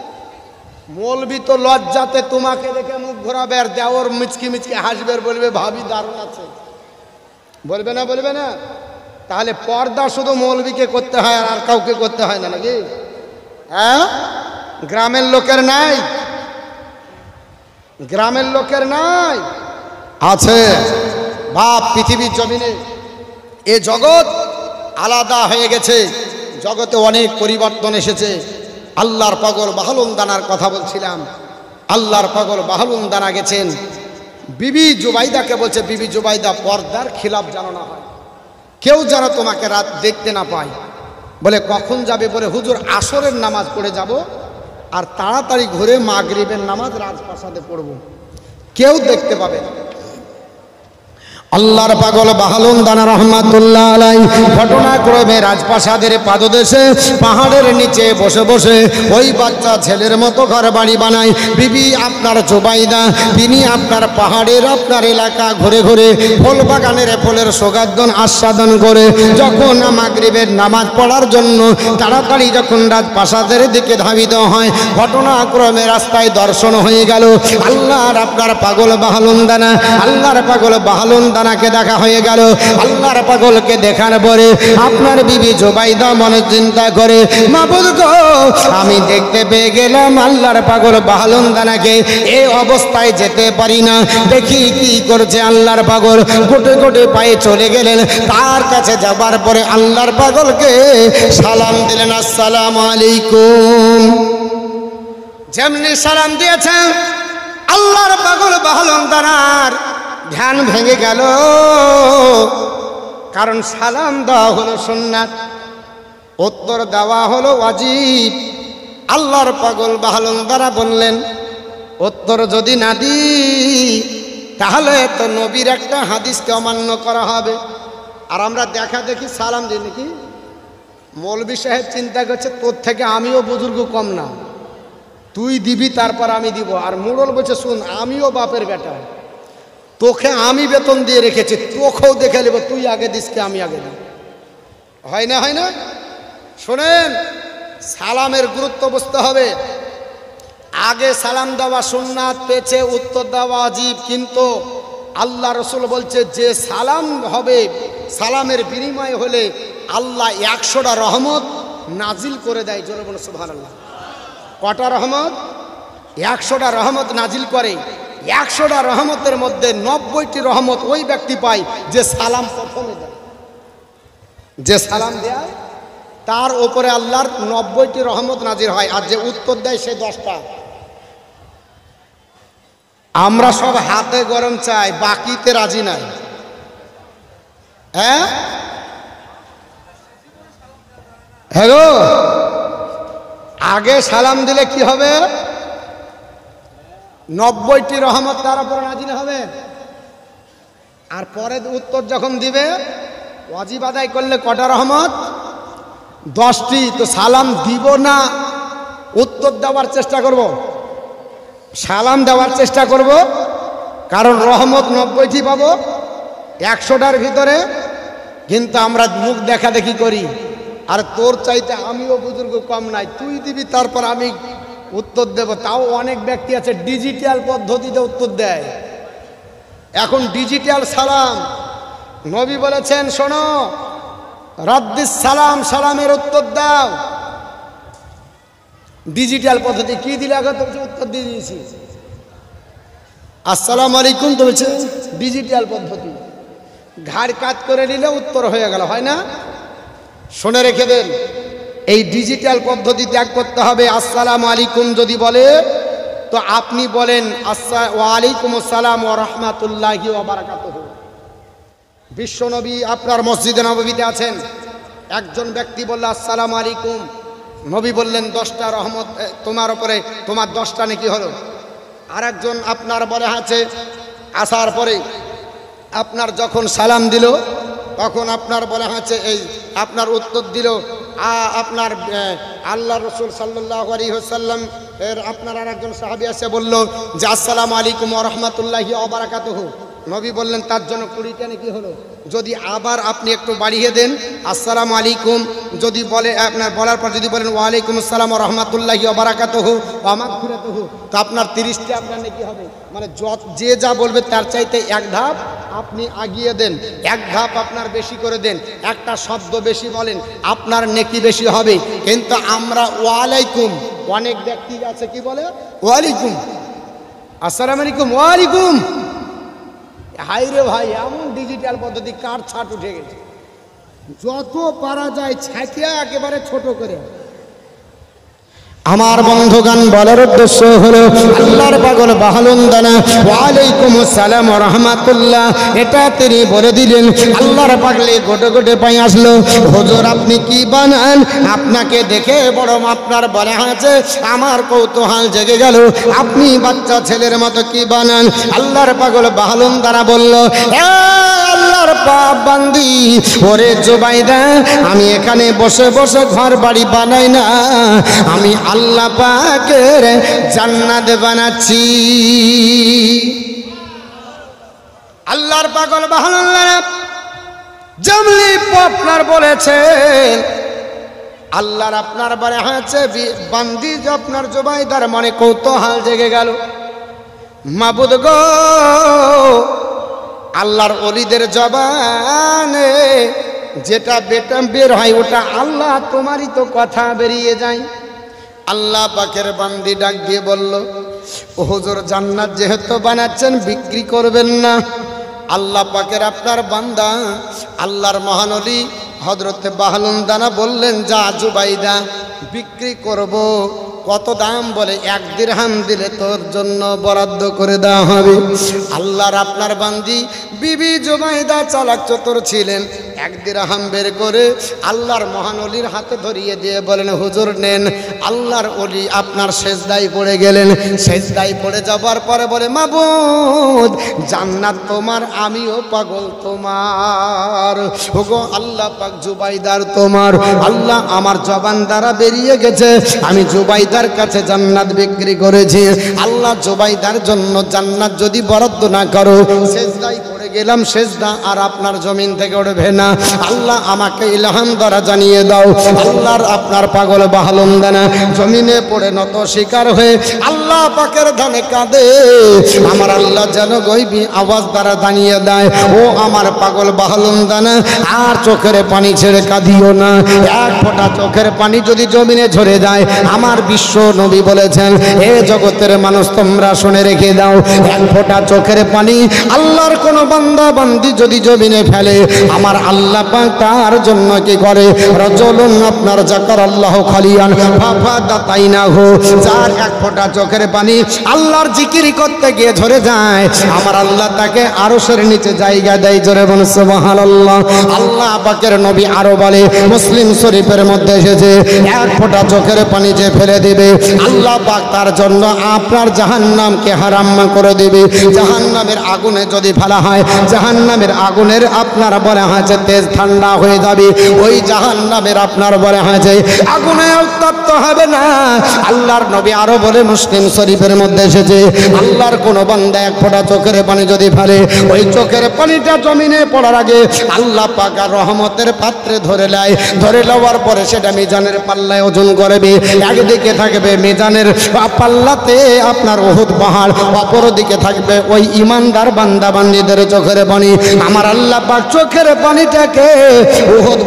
মৌলবী তো লজ্জাতে তোমাকে দেখে মুখ ঘোরাবে, আর দেওর মিচকি মিচকি হাসবে, বলবে ভাবি দারুণ আছে, বলবে না? বলবে না? তাহলে পর্দা শুধু মৌলবীকে করতে হয়, আর কাউকে করতে হয় না নাকি? হ্যাঁ, গ্রামের লোকের নাই? গ্রামের লোকের নাই? আছে। বাপ, পৃথিবীর জমিনে এ জগৎ আলাদা হয়ে গেছে, জগতে অনেক পরিবর্তন এসেছে। আল্লাহর পাগল বাহলুন দানার কথা বলছিলাম, আল্লাহর পাগল বাহলুন দানা গেছেন, বিবি জুবাইদাকে বলছে, বিবি জুবাইদা পর্দার খিলাফ যেন না হয়, কেউ যেন তোমাকে রাত দেখতে না পায়। বলে কখন যাবে? বলে হুজুর আসরের নামাজ পড়ে যাব, আর তাড়াতাড়ি ঘুরে মাগরিবের নামাজ রাজপ্রাসাদে পড়ব, কেউ দেখতে পাবে না। আল্লাহর পাগল বাহলুন দানা রহমাতুল্লাহ আলাই ঘটনাক্রমে রাজপ্রাসাদের পাদদেশে পাহাড়ের নিচে বসে বসে ওই বাচ্চা ছেলের মতো ঘর বাড়ি বানায় বিবি আপনার জুবাইদা। তিনি আপনার পাহাড়ের আপনার এলাকা ঘুরে ঘুরে ফুল বাগানের ফুলের সুগন্ধ আস্বাদন করে যখন মাগরিবের নামাজ পড়ার জন্য তাড়াতাড়ি যখন রাজপ্রাসাদের দিকে ধাবিত হয়, ঘটনাক্রমে রাস্তায় দর্শন হয়ে গেল আল্লাহর আপনার পাগল বাহলুন দানা। আল্লাহর পাগল বাহলুন দানাকে দেখা হয়ে গেল। আল্লাহর পাগলকে দেখার পরে আপনার বিবি জুবাইদা মনে চিন্তা করে, মাবুদ গো, আমি দেখতে পেয়ে গেলাম আল্লাহর পাগল বাহলুন দানাকে, এই অবস্থায় যেতে পারি না, দেখি কি করছে আল্লাহর পাগল। গোটে গোটে পায়ে চলে গেলেন, তার কাছে যাবার পরে আল্লাহর পাগলকে সালাম দিলেন, আসসালামু আলাইকুম। যেমনি সালাম দিয়েছেন, আল্লাহর পাগল বাহলুন দানার ধ্যান ভেঙে গেল, কারণ সালাম দেওয়া হলো সুন্নাত, উত্তর দেওয়া হলো ওয়াজিব। আল্লাহর পাগল বাহলুন দানা বললেন, উত্তর যদি না দিই তাহলে তো নবীর একটা হাদিসকে অমান্য করা হবে। আর আমরা দেখা দেখি সালাম দিই নাকি, মৌলভী সাহেব চিন্তা করছে তোর থেকে আমিও বুজুর্গ কম না, তুই দিবি তারপর আমি দিব। আর মোড়ল বলছে, শুন আমিও বাপের বেটা, তোকে আমি বেতন দিয়ে রেখেছি, তোকেও দেখে নেব, তুই আগে দিসকে আমি আগে দিই। হয় না? হয় না? শোনেন, সালামের গুরুত্ব বুঝতে হবে। আগে সালাম দেওয়া সুন্নাত, পেছে উত্তর দেওয়া ওয়াজিব। কিন্তু আল্লাহ রসুল বলছে যে সালাম হবে, সালামের বিনিময় হলে আল্লাহ 100টা রহমত নাজিল করে দেয়। জোরে বলো সুবহানাল্লাহ। কটা রহমত? 100টা রহমত নাজিল করে। 100টা রহমতের মধ্যে 90টি রহমত ওই ব্যক্তি পায় যে সালাম প্রথমে দেয়। যে সালাম দেয় তার ওপরে আল্লাহর 90টি রহমত নাজির হয়, আর যে উত্তর দেয় সে 10টা। আমরা সব হাতে গরম চাই, বাকিতে রাজি নাই। হ্যাঁ, হ্যালো, আগে সালাম দিলে কি হবে? 90টি রহমত তার উপর নাজিল হবে। আর পরে উত্তর যখন দিবে, ওয়াজিব আদায় করলে কটা রহমত? 10টি। তো সালাম দিব না, উত্তর দেওয়ার চেষ্টা করব, সালাম দেওয়ার চেষ্টা করব, কারণ রহমত 90টি পাবো 100টার ভিতরে। কিন্তু আমরা মুখ দেখা দেখি করি, আর তোর চাইতে আমিও বুজুর্গ কম নাই, তুই দিবি তারপর আমি উত্তর দেব। তাও অনেক ব্যক্তি আছে ডিজিটাল পদ্ধতিতে উত্তর দেয়। এখন ডিজিটাল সালাম, নবী বলেছেন, শোনো, রাদ্দিস সালাম, সালামের উত্তর দাও। ডিজিটাল পদ্ধতি কি দিলে আগে তো উত্তর দিয়ে দিয়েছি, আসসালামু আলাইকুম তো বলছে ডিজিটাল পদ্ধতি, ঘাড় কাত করে নিলে উত্তর হয়ে গেল, হয় না? শুনে রেখে দেন, এই ডিজিটাল পদ্ধতি ত্যাগ করতে হবে। আসসালামু আলাইকুম যদি বলে তো আপনি বলেন ওয়ালাইকুম আসসালাম ওয়া রাহমাতুল্লাহি ওয়া বারাকাতুহু। বিশ্বনবী আপনার মসজিদে নববীতে আছেন, একজন ব্যক্তি বলল আসসালামু আলাইকুম, নবী বললেন 10টা রহমত তোমার উপরে, তোমার 10টা নেকি হলো। আর একজন আপনার বলে আছে, আসার পরে আপনার যখন সালাম দিল তখন আপনার বলে আছে, এই আপনার উত্তর দিল আপনার আল্লাহ রসুল সাল্লাল্লাহু আলাইহি ওয়াসাল্লাম এর আপনার আর একজন সাহাবী এসে বলল যে আসসালামু আলাইকুম ওয়া রাহমাতুল্লাহি ওয়া বারাকাতুহু। নবী বললেন তার জন্য 20টা নাকি হলো। যদি আবার আপনি একটু বাড়িয়ে দেন, আসসালামু আলাইকুম যদি বলে, আপনার বলার পর যদি বলেন ওয়ালাইকুম আসসালাম ওয়া রাহমাতুল্লাহি ওয়া বারাকাতুহু ওয়া মাগফিরাতুহু, তো আপনার 30টা আপনার নাকি হবে। মানে যে যা বলবে তার চাইতে এক ধাপ আপনি আগিয়ে দেন, এক ধাপ আপনার বেশি করে দেন, একটা শব্দ বেশি বলেন, আপনার নেকি বেশি হবে। কিন্তু আমরা ওয়ালাইকুম, অনেক ব্যক্তি আছে কি বলে ওয়ালাইকুম, আসসালামু আলাইকুম, ওয়ালাইকুম। হাই রে ভাই, এমন ডিজিটাল পদ্ধতি কার ছাট উঠে গেছে, যত পারা যায় ছাটিয়া একেবারে ছোট করে। আমার বন্ধুগান বলার উদ্দেশ্য হলো আল্লাহর পাগল বাহলুন্দানা ওয়ালাইকুম আসসালাম ওয়া রাহমাতুল্লাহ, এটা তিনি বলে দিলেন। আল্লাহর পাগলে গোটে গোটে পাই আসলো, হুজুর আপনি কি বানান? আপনাকে দেখে বড় আপনার বলে আছে, আমার কৌতূহল জেগে গেল, আপনি বাচ্চা ছেলের মতো কি বানান? আল্লাহর পাগল বাহলুন্দানা বলল, আল্লাহর পাক বান্দি, ওরে জুবাইদা, আমি এখানে বসে বসে ঘর বাড়ি বানাই না, আমি আল্লাহ পাকের জান্নাত বানাচ্ছি। আল্লাহর পাগল বাহলুল্লাহ জামলি পপলার বলেছেন, আল্লাহর আপনার বারে আছে বান্দি, যে আপনার জুবাইদার মনে কৌতূহল জেগে গেল, মাবুদ গো, আল্লাহর ওলিদের জবানে যেটা বের হয় ওটা আল্লাহ তোমারই তো কথা বেরিয়ে যায়। আল্লাহ পাকের বান্দি ডাক দিয়ে বলল, ও হুজুর জান্নাত যেহেতু বানাচ্ছেন বিক্রি করবেন না। আল্লাহ পাকের আপনার বান্দা আল্লাহর মহানবী হযরতে বাহলুন্দানা বললেন, যা জুবাইদা বিক্রি করব। কত দাম? বলে 1 দিরহাম দিলে তোর জন্য বরাদ্দ করে দেওয়া হবে। আল্লাহর আপনার বান্দি বিবি জুবাইদা চালাক চতুর ছিলেন, 1 দিরহাম বের করে আল্লাহর মহানবীর হাতে ধরিয়ে দিয়ে বলেন, হুজুর নেন। আল্লাহর ওলি আপনার সেজদায় পড়ে গেলেন, সেজদায় পড়ে যাবার পরে বলে, মাবুদ জান্নাত তোমার, আমিও পাগল তোমার, ওগো আল্লাহ পাক জুবাইদার তোমার। আল্লাহ আমার জবান দ্বারা বেরিয়ে গেছে, আমি জুবাইদার কাছে জান্নাত বিক্রি করেছি। আল্লাহ জুবাইদার জন্য জান্নাত যদি বরাদ্দ না করো, সেজদায় পড়ে গেলাম, সেজদা আর আপনার জমিন থেকে উঠবে না। আল্লাহ আমাকে ইলহাম দ্বারা জানিয়ে দাও। আল্লাহর আপনার পাগল বাহলুন্দানা জমিনে পড়ে নত শিকার হয়ে আল্লাহ পাকের ধানে কাঁদে। আমার আল্লাহ যেন গয়বী আওয়াজ দ্বারা জানিয়ে দেয়, ও আমার পাগল বাহলুন্দানা, আর চোখের পানি ছেড়ে কাঁদিও না। 1 ফোঁটা চোখের পানি যদি জমিনে ঝরে যায়, আমার বিশ্ব নবী বলেছেন, এ জগতের মানুষ তোমরা শুনে রেখে দাও, 1 ফোঁটা চোখের পানি আল্লাহর কোন বান্দা বান্দি যদি জমিনে ফেলে, আমার আল্লাহ পাক তার জন্য কি করে, রাজুলুন আপনার যাকার আল্লাহ খালিয়ান ফাফাদাতাইনাহু, যার 1 ফোঁটা চোখের পানি আল্লাহর জিকির করতে গিয়ে ঝরে যায়, আমার আল্লাহ তাকে আরশের নিচে জায়গা দেয়। জোরে বলুন সুবহানাল্লাহ। আল্লাহ পাকের নবী আরো বলে, মুসলিম শরীফের মধ্যে এসেছে, 1 ফোঁটা চোখের পানি যে ফেলে দিবে, আল্লাহ পাক তার জন্য আপনার জাহান্নামকে হারাম করে দিবে। জাহান্নামের আগুনে যদি ফেলা হয়, জাহান্নামের আগুনের আপনার বলে হয়েছে তেজ ঠান্ডা হয়ে যাবে, ওই জাহান্নামের আপনার বলে হয়েছে আগুনে উত্তপ্ত হবে না। আল্লাহর নবী আরো বলে, মুসলিম শরীফের মধ্যে এসেছে, আল্লাহর কোন বান্দা 1 ফোঁটা চোখের পানি যদি ফেলে, ওই চোখের পানিটা জমিনে পড়ার আগে আল্লাহ পাক রহমতের পাত্রে ধরে নেয়, ধরে নেওয়ার পরে সেটা মিজানের পাল্লায় ওজন করবে। একদিকে থাকবে মিজানের পাল্লাতে আপনার উহুদ পাহাড়, অপরদিকে থাকবে ওই ইমানদার বান্দা বান্দীদের চোখের পানি। আমার আল্লাহ পাক চোখের পানিটাকে উহুদ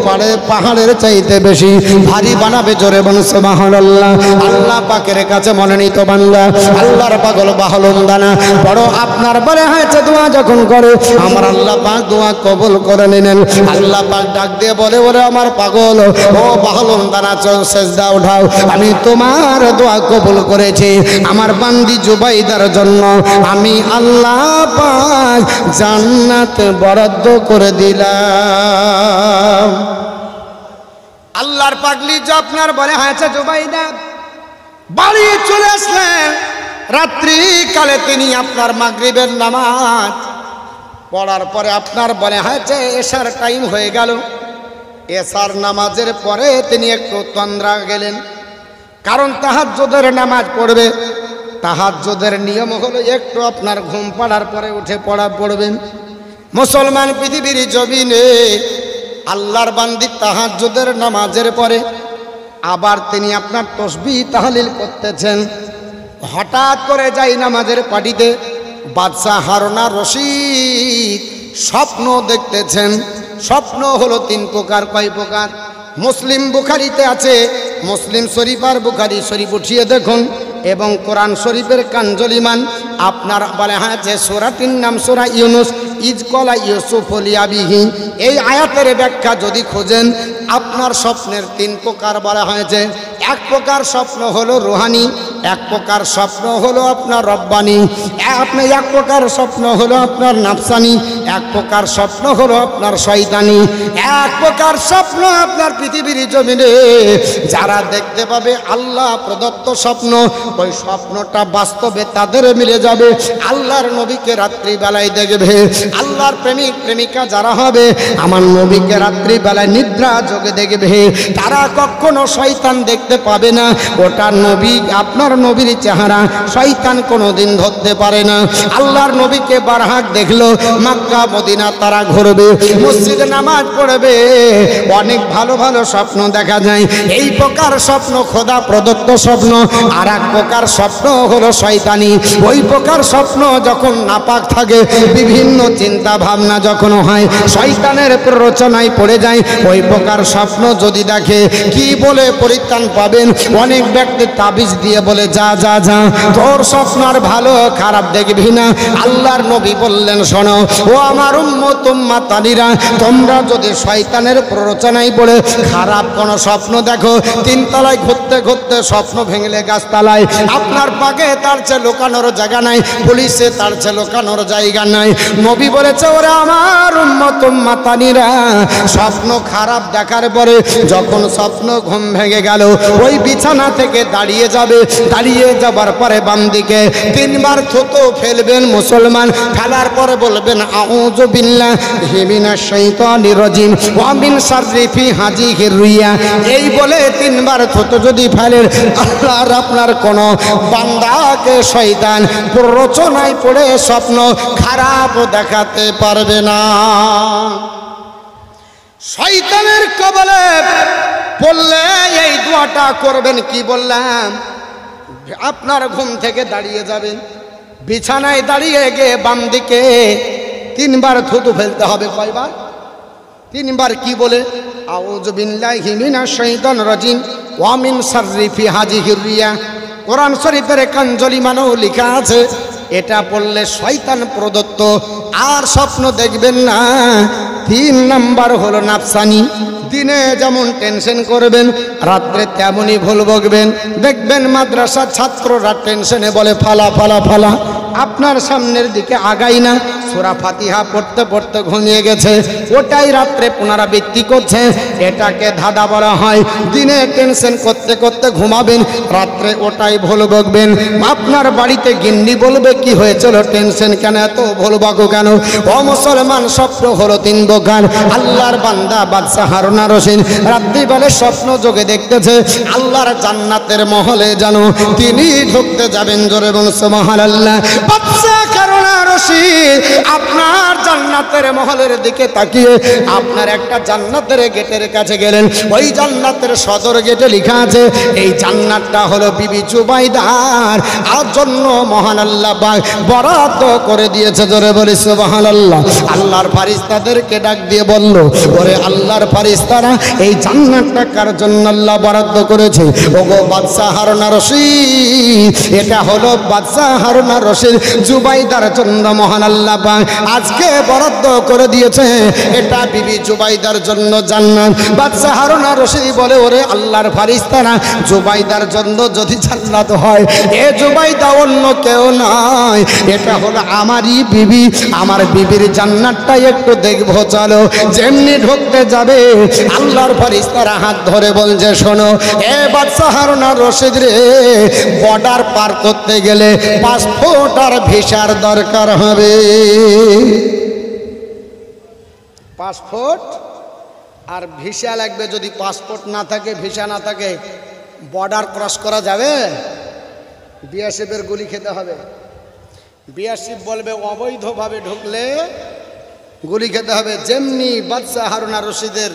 পাহাড়ের চাইতে বেশি ভারী বানাবে। জোরে বলুন সুবহানাল্লাহ। আল্লাহ পাকের কাছে মনোনীত বান্দা, আল্লাহর পাগল বাহলুম দানা বড় আপনার বলে হয়েছে দোয়া যখন করে আমার আল্লাহ পাক দোয়া কবুল করে নিলেন। আল্লাহ পাক ডাক দিয়ে বলে, ওরে আমার পাগল, ও বাহলুম দানা, চল সেজদা উঠাও, আমি তোমার দোয়া কবুল করেছি। আমার বান্দি জুবাইদার জন্য আমি আল্লাহ পাক জান্নাত বরাদ্দ করে দিলাম। আল্লাহর পাগলি যে আপনার বলে হয়েছে জুবাইদা বাড়ি চলে আসলেন। রাত্রি কালে তিনি আপনার মাগরিবের নামাজ পড়ার পরে আপনার বলে হয়েছে এশার টাইম হয়ে গেল। এশার নামাজের পরে তিনি একটু তন্দ্রা গেলেন, কারণ তাহাজ্জুদের নামাজ পড়বে। তাহাজ্জুদের নিয়ম হলো একটু আপনার ঘুম পাড়ার পরে উঠে পড়বেন। মুসলমান পৃথিবীর জমিনে আল্লাহর বান্দি তাহাজ্জুদের নামাজের পরে আবার তিনি আপনার তসবিহ তাহলিল করতেছেন। হঠাৎ করে যাই নামাজের পাটিতে বাদশাহ হারুনা রশিদ স্বপ্ন দেখতেছেন। স্বপ্ন হলো 3 প্রকার। কয় প্রকার? মুসলিম বুখারীতে আছে, মুসলিম শরীফ আর বুখারী শরীফ উঠিয়ে দেখুন, এবং কোরআন শরীফের কাঞ্জলিমান আপনার বলে হয়েছে সূরাটির নাম সূরা ইউনুস, ইজ কলা ইউসুফ লিয়াবিহি। এই আয়াতের ব্যাখ্যা যদি খোঁজেন আপনার স্বপ্নের 3 প্রকার বলা হয়েছে। এক প্রকার স্বপ্ন হলো রুহানি, এক প্রকার স্বপ্ন হলো আপনার রব্বানি, এক প্রকার স্বপ্ন হলো আপনার নাফসানি, এক প্রকার স্বপ্ন হলো আপনার শয়তানি। এক প্রকার স্বপ্ন আপনার পৃথিবীর জমিনে যারা দেখতে পাবে আল্লাহ প্রদত্ত স্বপ্ন, ওই স্বপ্নটা বাস্তবে তাদের মিলে যাবে। আল্লাহর নবীকে রাত্রিবেলায় দেখবে। আল্লাহর প্রেমিক প্রেমিকা যারা হবে আমার নবীকে রাত্রিবেলায় নিদ্রা যোগে দেখবে। তারা কখনো শয়তান দেখতে পাবে না। ওটা নবী, আপনার নবীর চেহারা শয়তান কোনোদিন ধরতে পারে না। আল্লাহর নবীকে বারহাক দেখলো, মক্কা মদিনা তারা ঘুরবে, মসজিদে নামাজ পড়বে, অনেক ভালো ভালো স্বপ্ন দেখা যায়। এই প্রকার স্বপ্ন খোদা প্রদত্ত স্বপ্ন। আর এক প্রকার স্বপ্ন হলো শয়তানি। ওই প্রকার স্বপ্ন যখন নাপাক থাকে, বিভিন্ন চিন্তা ভাবনা যখন হয়, শয়তানের প্ররোচনায় পড়ে যায়। ওই প্রকার স্বপ্ন যদি দেখে কি বলে পরিত্রাণ পাবেন? অনেক ব্যক্তি তাবিজ দিয়ে বলে যা যা যা, তোর স্বপ্ন আর ভালো খারাপ দেখবি না। আল্লাহর নবী বললেন, শোনো ও আমার উম্মত উম্মাতানিরা, তোমরা যদি শয়তানের প্ররোচনায় পড়ে খারাপ কোনো স্বপ্ন দেখো, 3 তলায় ঘুরতে ঘুরতে স্বপ্ন ভেঙলে গাছতলায়, আপনার পাকে তার চেয়ে লুকানোর জায়গা নাই, পুলিশে তার চেয়ে লুকানোর জায়গা নাই। নবী বলেছে, ওরে আমার উম্মত উম্মাতানিরা, স্বপ্ন খারাপ দেখার পরে যখন স্বপ্ন ঘুম ভেঙে গেল, ওই বিছানা থেকে দাঁড়িয়ে যাবে। দাঁড়িয়ে যাবার পরে বাম দিকে 3 বার থুতু ফেলবেন মুসলমান। ফেলার পরে বলবেন আউযু বিল্লাহি মিনাশ শাইতানির রাজিম ওয়া মিন শাররি হাজিহির রিয়া। এই বলে 3 বার থুতু যদি ফেলেন, আল্লাহর আপনার কোন বান্দাকে শয়তান প্ররোচনায় পড়ে স্বপ্ন খারাপ দেখাতে পারবে না। শয়তানের কবলে পড়লে এই দোয়াটা করবেন। কি বললাম? আপনার ঘুম থেকে দাঁড়িয়ে যাবেন, বিছানায় দাঁড়িয়ে গিয়ে বাম দিকে 3 বার থুতু ফেলতে হবে। কয়বার? 3 বার। কি বলে? আউযু বিল্লাহি মিনাশ শাইতানির রাজিম ওয়া মিন শাররি হাজিহির রিয়া। কোরআন শরীফের কাঞ্জলিমানও লেখা আছে, এটা পড়লে শয়তান প্রদত্ত। আর স্বপ্ন দেখবেন না। 3 নাম্বার হলো নাফসানি। দিনে যেমন টেনশন করবেন, রাত্রে তেমনই ভুল বকবেন। দেখবেন মাদ্রাসার ছাত্ররা টেনশনে বলে ফালা ফালা ফালা, আপনার সামনের দিকে আগাই না। সূরা ফাতিহা পড়তে পড়তে ঘুমিয়ে গেছে, ওটাই রাত্রে পুনরাবৃত্তি করছে। এটাকে ধাঁধা বলা হয়। দিনে টেনশন করতে করতে ঘুমাবেন, রাত্রে ওটাই ভুল বকবেন। আপনার বাড়িতে গিন্নি বলবে, কি হয়েছিল, টেনশন কেন, এত ভুল বকো কেন? ও মুসলমান, স্বপ্ন হলো 3 প্রকার। আল্লাহর বান্দা বাদশাহ হারুনা রশিদ রাত্রিবেলা স্বপ্ন যোগে দেখতেছে আল্লাহর জান্নাতের মহলে জানো তিনি ঢুকতে যাবেন। জোরে বলুন সুবহানাল্লাহ। বাদশাহ হারুনা রশিদ আপনার জান্নাতের মহলের দিকে তাকিয়ে আপনার একটা জান্নাতের গেটের কাছে গেলেন। ওই জান্নাতের সদর গেটে লেখা আছে এই জান্নাতটা হলো বিবি জুবাইদার আর জন্য মহান আল্লাহ পাক বরাদ্দ করে দিয়েছে। জোরে বলি সুবহানাল্লাহ। আল্লাহর ফেরেশতাদেরকে ডাক দিয়ে বলল, ওরে আল্লাহর ফেরেশতারা, এই জান্নাতটা কার জন্য আল্লাহ বরাদ্দ করেছে? ওগো বাদশা হারুন আর রশিদ, এটা হলো বাদশা হারুন আর রশিদ জুবাইদার জন্য মহান আল্লাহ পাক আজকে বরাদ্দ করে দিয়েছে। এটা বিবি জুবাইদার জন্য জান্নাত। বাদশা হারুন আর রশিদ বলে, ওরে আল্লাহর ফেরেশতারা, জুবাইদার জন্য যদি জান্নাত হয়, এ জুবাইদা অন্য কেউ নয়, এটা হলো আমারই বিবি। আমার বিবির জান্নাতটা একটু দেখবো চলো। যেমনি ঢুকতে যাবে আল্লাহর ফেরেশতারা হাত ধরে বলছে, শোনো এ বাদশা হারুন আর রশিদ রে, বর্ডার পার করতে গেলে পাসপোর্ট আর ভিসার দরকার হবে। পাসপোর্ট আর ভিসা লাগবে। যদি পাসপোর্ট না থাকে, ভিসা না থাকে, বর্ডার ক্রস করা যাবে? বিএসএফের গুলি খেতে হবে। বিএসএফ বলবে অবৈধভাবে ঢুকলে গুলি খেতে হবে। যেমনি বাদশা হারুন আর রশিদের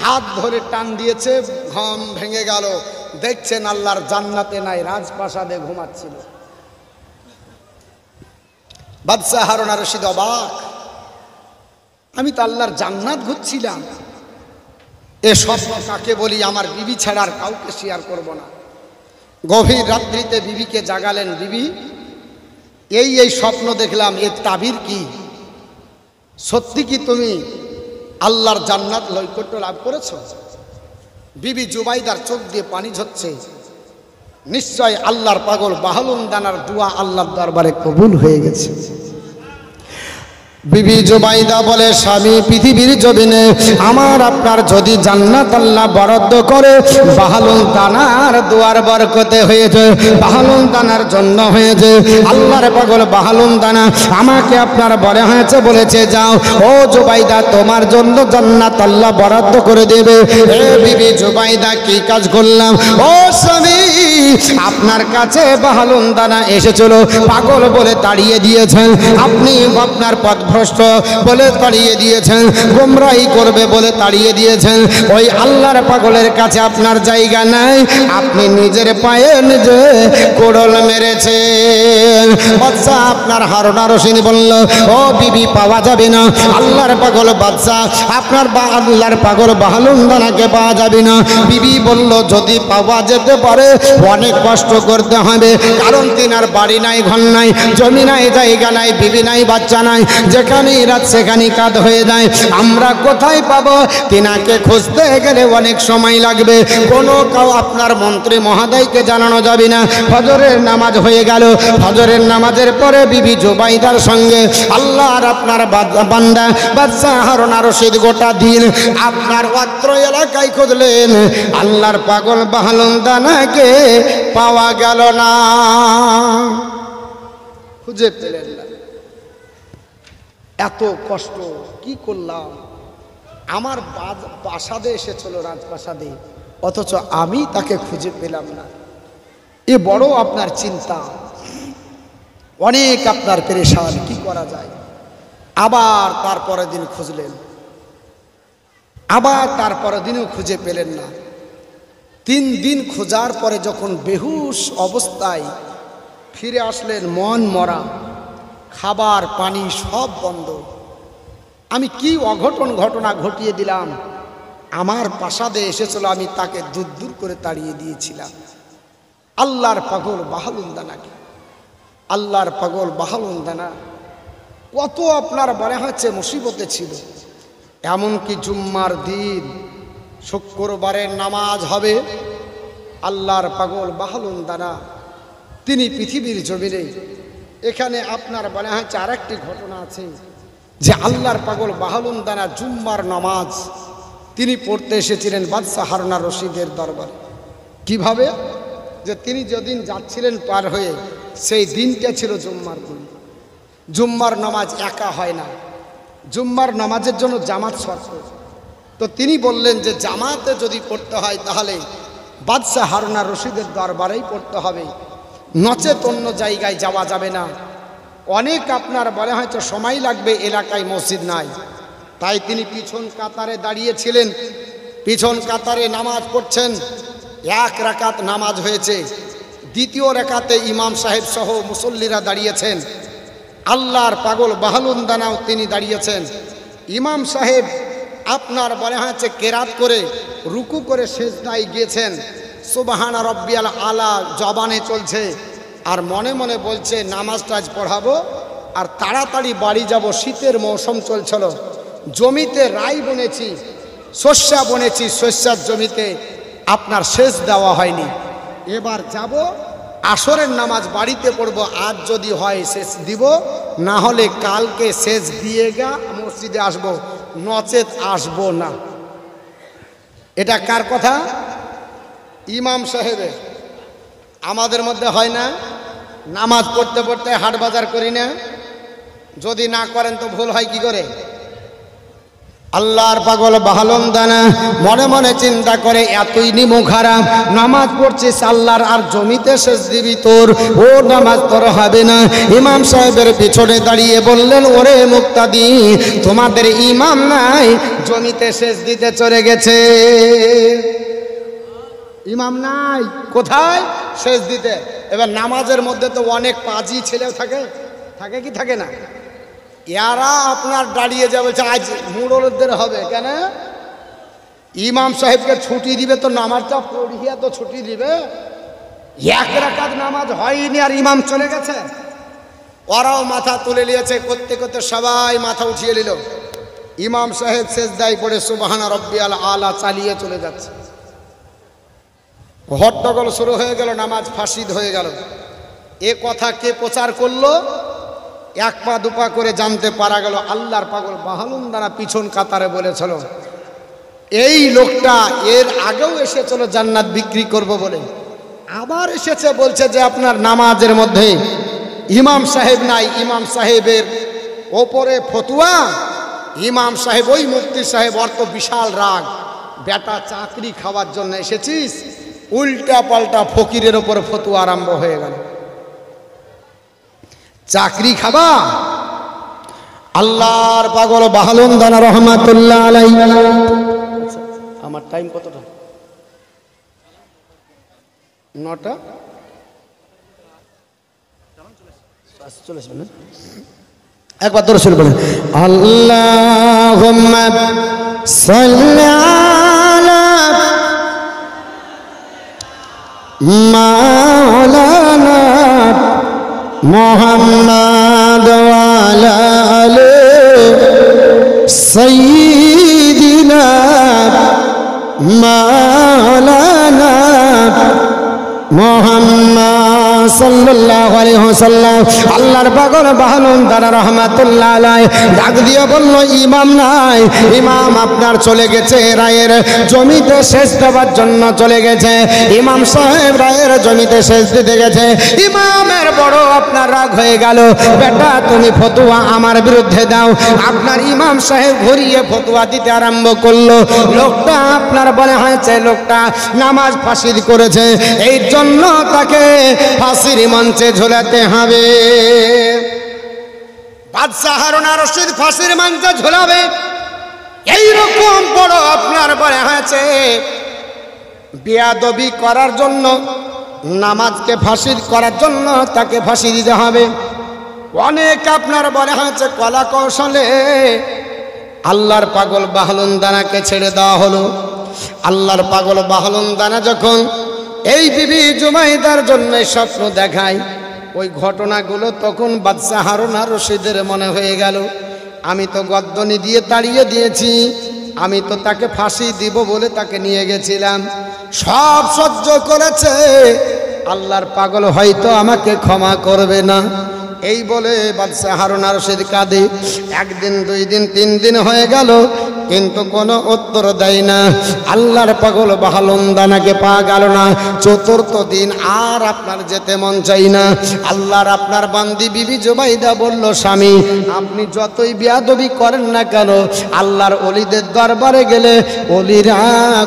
হাত ধরে টান দিয়েছে, ঘাম ভেঙে গেল। দেখছেন আল্লাহর জান্নাতে নাই, রাজপ্রাসাদে ঘুমাচ্ছিল। বাদশা হারুন আর রশিদ অবাক, আমি তো আল্লাহর জান্নাত ঘুরছিলাম, এ স্বপ্ন কাকে বলি? আমার বিবি ছাড়া আর কাউকে শেয়ার করব না। গভীর রাত্রিতে বিবিকে জাগালেন, বিবি এই স্বপ্ন দেখলাম, এর তাবির কি? সত্যি কি তুমি আল্লাহর জান্নাত নৈকট্য লাভ করেছ? বিবি জুবাইদার চোখ দিয়ে পানি ঝরছে। নিশ্চয় আল্লাহর পাগল বাহলুন দানার দোয়া আল্লাহর দরবারে কবুল হয়ে গেছে। বিবি জুবাইদা বলে, স্বামী, পৃথিবীর জমিনে আমার আপনার যদি জান্নাত আল্লাহ বরাদ্দ করে, বাহলুন দানার দোয়ার বরকতে হয়েছে, বাহলুন দানার জন্য হয়েছে। আল্লাহর পাগল বাহলুন দানা আমাকে আপনার বলে হয়েছে, বলেছে যাও ও জুবাইদা, তোমার জন্য জান্নাত আল্লাহ বরাদ্দ করে দেবে। এ বিবি জুবাইদা, কি কাজ করলাম? ও স্বামী, আপনার কাছে বাহলুন দানা এসেছিল, পাগল বলে তাড়িয়ে দিয়েছেন। আপনি আপনার পথ ভ্রষ্ট বলে তাড়িয়ে দিয়েছেন, গোমরাহি করবে বলে তাড়িয়ে দিয়েছেন। ওই আল্লাহর পাগলের কাছে আপনার জায়গা নাই। আপনি নিজের পায়ে নিজে কোড়ল মেরেছেন। বাদশা আপনার হারুন আর রশিদ বলল, ও বিবি, পাওয়া যাবে না। আল্লাহর পাগল বাদশা আপনার আল্লাহর পাগল বাহলুন দানাকে পাওয়া যাবে না। বিবি বলল, যদি পাওয়া যেতে পারে অনেক কষ্ট করতে হবে, কারণ তিনার বাড়ি নাই, ঘর নাই, জমি নাই, জায়গা নাই, বিবি নাই, বাচ্চা নাই, যেখানেই রাত সেখানেই কাজ হয়ে যায়। আমরা কোথায় পাবো? তিনাকে খুঁজতে গেলে অনেক সময় লাগবে। কোনো কাউ আপনার মন্ত্রী মহোদয়কে জানানো যাবে না। ফজরের নামাজ হয়ে গেল। ফজরের নামাজের পরে বিবি জুবাইদার সঙ্গে আল্লাহর আপনার বান্দা বাদশা হারুন আর রশিদ গোটা দিন আপনার অত্র এলাকায় খুঁজলেন, আল্লাহর পাগল বাহলুন দানাকে পাওয়া গেল না, খুঁজে পেলেন না। এত কষ্ট কি করলাম? আমার প্রাসাদে এসেছিল, রাজপ্রাসাদে, অথচ আমি তাকে খুঁজে পেলাম না। এ বড় আপনার চিন্তা, অনেক আপনার পেরেশান, কি করা যায়? আবার তারপরের দিন খুঁজলেন, আবার তারপরের দিনও খুঁজে পেলেন না। 3 দিন খোঁজার পরে যখন বেহুশ অবস্থায় ফিরে আসলেন, মন মরা, খাবার পানি সব বন্ধ। আমি কি অঘটন ঘটনা ঘটিয়ে দিলাম? আমার প্রাসাদে এসেছিল, আমি তাকে দূর দূর করে তাড়িয়ে দিয়েছিলাম। আল্লাহর পাগল বাহলুন দানাকে, আল্লাহর পাগল বাহলুন দানা কত আপনার মনে হচ্ছে মুসিবতে ছিল। এমনকি জুম্মার দিন শুক্রবারের নামাজ হবে, আল্লাহর পাগল বাহলুন দানা তিনি পৃথিবীর জমিনে, এখানে আপনার মনে হচ্ছে আরেকটি ঘটনা আছে যে আল্লাহর পাগল বাহলুন দানা জুম্মার নামাজ তিনি পড়তে এসেছিলেন বাদশা হারুন আর রশিদের দরবারে। কিভাবে? যে তিনি যেদিন যাচ্ছিলেন পার হয়ে, সেই দিনটা ছিল জুম্মার দিন। জুম্মার নামাজ একা হয় না, জুম্মার নামাজের জন্য জামাত শর্ত। তো তিনি বললেন যে জামাতে যদি পড়তে হয় তাহলে বাদশা হারুন আর রশিদের দরবারেই পড়তে হবে, নচেত অন্য জায়গায় যাওয়া যাবে না। অনেক আপনার বলে হয়তো সময় লাগবে, এলাকায় মসজিদ নাই, তাই তিনি পিছন কাতারে দাঁড়িয়েছিলেন। পিছন কাতারে নামাজ পড়ছেন। এক রাকাত নামাজ হয়েছে, দ্বিতীয় রাকাতে ইমাম সাহেব সহ মুসল্লিরা দাঁড়িয়েছেন। আল্লাহর পাগল বাহলুন দানাও তিনি দাঁড়িয়েছেন। ইমাম সাহেব আপনার বলে হয়েছে কেরাত করে রুকু করে সেজদায় গিয়েছেন। সুবহানা রব্বিয়াল আলা জবানে চলছে, আর মনে মনে বলছে নামাজটা আজ পড়াবো আর তাড়াতাড়ি বাড়ি যাব। শীতের মৌসুম চলছিল, জমিতে রাই বুনেছি, শস্যা বুনেছি, শস্যার জমিতে আপনার সেচ দেওয়া হয়নি। এবার যাব, আসরের নামাজ বাড়িতে পড়ব, আজ যদি হয় সেচ দিব, না হলে কালকে সেচ দিয়ে গা মসজিদে আসব, নচেত আসব না। এটা কার কথা? ইমাম সাহেবের। আমাদের মধ্যে হয় না? নামাজ পড়তে পড়তে হাট বাজার করি না? যদি না করেন তো ভুল হয় কি করে? আল্লাহর পাগল বাহলুন দানা মনে মনে চিন্তা করে, এতই নিমু খারাপ, নামাজ পড়ছিস আল্লাহর, আর জমিতে সেচ দিবি তোর, ও নামাজ তোর হবে না। ইমাম সাহেবের পিছনে দাঁড়িয়ে বললেন, ওরে মুক্তাদি, তোমাদের ইমাম নাই, জমিতে সেচ দিতে চলে গেছে। ইমাম নাই, কোথায়? সেচ দিতে। এবার নামাজের মধ্যে তো অনেক পাজি ছেলেও থাকে, থাকে কি থাকে না? এরা আপনার দাঁড়িয়ে যাবে, আজ মুরুলদের হবে কেন? ইমাম সাহেবকে ছুটি দিবে তো নামাজটা পড়িয়া তো ছুটি দিবে। এক রাকাত নামাজ হয়নি আর ইমাম চলে গেছে। ওরাও মাথা তুলে নিয়েছে, করতে করতে সবাই মাথা উঠিয়ে নিল। ইমাম সাহেব সেজদায় পড়ে সুবহানা রব্বিয়াল আলা চালিয়ে চলে যাচ্ছে। হট্টগোল শুরু হয়ে গেল, নামাজ ফাঁসিদ হয়ে গেল। এ কথা কে প্রচার করলো? এক পা দুপা করে জানতে পারা গেল আল্লাহর পাগল বাহলুন দানা পিছন কাতারে বলেছিল। এই লোকটা এর আগেও এসেছিল জান্নাত বিক্রি করব বলে, আবার এসেছে বলছে যে আপনার নামাজের মধ্যে ইমাম সাহেব নাই। ইমাম সাহেবের ওপরে ফতুয়া, ইমাম সাহেব ওই মুফতি সাহেব, অর্থ বিশাল রাগ, বেটা চাকরি খাওয়ার জন্য এসেছিস, উল্টা পাল্টা ফকিরের ওপর ফতুয়া আরম্ভ হয়ে গেল। চাকরি খাবা? আল্লাহর পাগল বাহলুন দানা রহমাতুল্লাহ আলাইহি। আমার টাইম কতটা? 9টা 40 মিনিট। একবার ধরে শুরু করেন, আল্লাহুম্মা সাল্লি আলা মাওলানা মুহাম্মাদ ওয়া আলা আলি সাইয়্যিদিনা মাওলানা মুহাম্মদ সাল্লাল্লাহু আলাইহি ওয়াসাল্লাম। আল্লাহর পাগল বাহলুন দানা রাহমাতুল্লাহ আলাইহি ডাক দিয়ে বলল, ইমাম নাই, ইমাম আপনার চলে গেছে, রায়ের জমিতে সেচ দেওয়ার জন্য চলে গেছে। ইমাম সাহেব রায়ের জমিতে সেচ দিতে গেছে। ইমামের বড় আপনার রাগ হয়ে গেল, বেটা তুমি ফতুয়া আমার বিরুদ্ধে দাও। আপনার ইমাম সাহেব ঘুরিয়ে ফতুয়া দিতে আরম্ভ করলো। লোকটা আপনার বলে হয়েছে লোকটা নামাজ ফাঁসিদ করেছে, এই জন্য তাকে ফাঁসির মঞ্চে ঝোলাতে হবে। বাদশাহ হারুন আর রশিদ ফাঁসির মঞ্চে ঝোলাবে, এইরকম বড় আপনার বলে হয়েছে বেয়াদবি করার জন্য, নামাজকে ফাঁসিদ করার জন্য তাকে ফাঁসি দিতে হবে। অনেক আপনার বলে হয়েছে কলা কৌশলে আল্লাহর পাগল বাহলুন দানাকে ছেড়ে দেওয়া হলো। আল্লাহর পাগল বাহলুন দানা যখন এই বিবি জুমাইদার জন্য স্বপ্ন দেখায়, ওই ঘটনাগুলো তখন বাদশাহ হারুন আর রশিদের মনে হয়ে গেল, আমি তো গদ্দনি দিয়ে তাড়িয়ে দিয়েছি, আমি তো তাকে ফাঁসি দিব বলে তাকে নিয়ে গেছিলাম, সব সহ্য করেছে, আল্লাহর পাগল হয়তো আমাকে ক্ষমা করবে না। এই বলে বাদশাহ হারুন আর রশিদ কাঁদে। একদিন, 2 দিন, 3 দিন হয়ে গেল, কিন্তু কোনো উত্তর দেয় না। আল্লাহর পাগল বাহলুমদানাকে পাওয়া গেল না। চতুর্থ দিন আর আপনার যেতে মন চাই না। আল্লাহর আপনার বান্দি বিবি জুবাইদা বলল, স্বামী আপনি যতই বেয়াদবি করেন না কেন, আল্লাহর ওলিদের দরবারে গেলে ওলিরা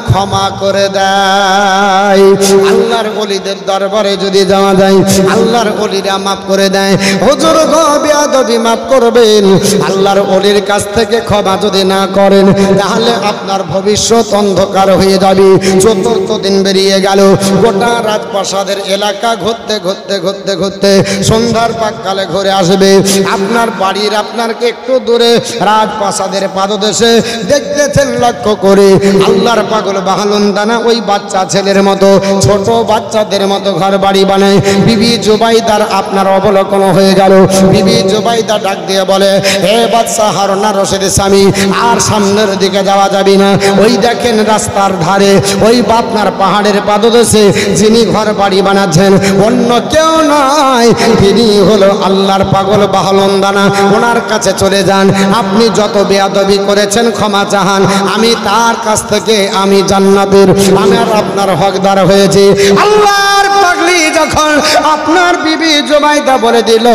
ক্ষমা করে দেয়। আল্লাহর ওলিদের দরবারে যদি যাওয়া যায়, আল্লাহর ওলিরা মাফ করে দেয়। হুজুর গো, বেয়াদবি মাফ করবেন, আল্লাহর ওলির কাছ থেকে ক্ষমা যদি না করেন তাহলে আপনার ভবিষ্যৎ অন্ধকার হয়ে যাবে। চতুর্থ দিন বেরিয়ে গেল। গোটা রাজপ্রাসাদের এলাকা ঘুরতে ঘুরতে ঘুরতে ঘুরতে সন্ধ্যার পাককালে ঘুরে আসবে। আপনার বাড়ির আপনারকে একটু দূরে রাজপ্রাসাদের পাদদেশে দেখতেছেন লক্ষ্য করে আল্লাহর পাগল বাহলুমদানা ওই বাচ্চা ছেলের মতো, ছোট বাচ্চাদের মতো ঘর বাড়ি বানায়। বিবি জুবাইদার আপনার অবলোকন হয়ে গেল। বিবি জুবাইদা ডাক দিয়ে বলে, হে বাদশা হারুন আর রশিদের স্বামী, আর সামনের দিকে যাওয়া যাবে না। ওই দেখেন রাস্তার ধারে ওই আপনার পাহাড়ের পাদদেশে যিনি ঘর বাড়ি বানাচ্ছেন অন্য কেউ নয়, তিনি হলো আল্লাহর পাগল বাহলুমদানা। ওনার কাছে চলে যান। আপনি যত বেয়াদবি করেছেন ক্ষমা চাহান, আমি তার কাছ থেকে আমি জান্নাতের আমার আপনার হকদার হয়েছি। আল্লাহর পাগলি যখন আপনার বিবি জুবাইদা বলে দিল,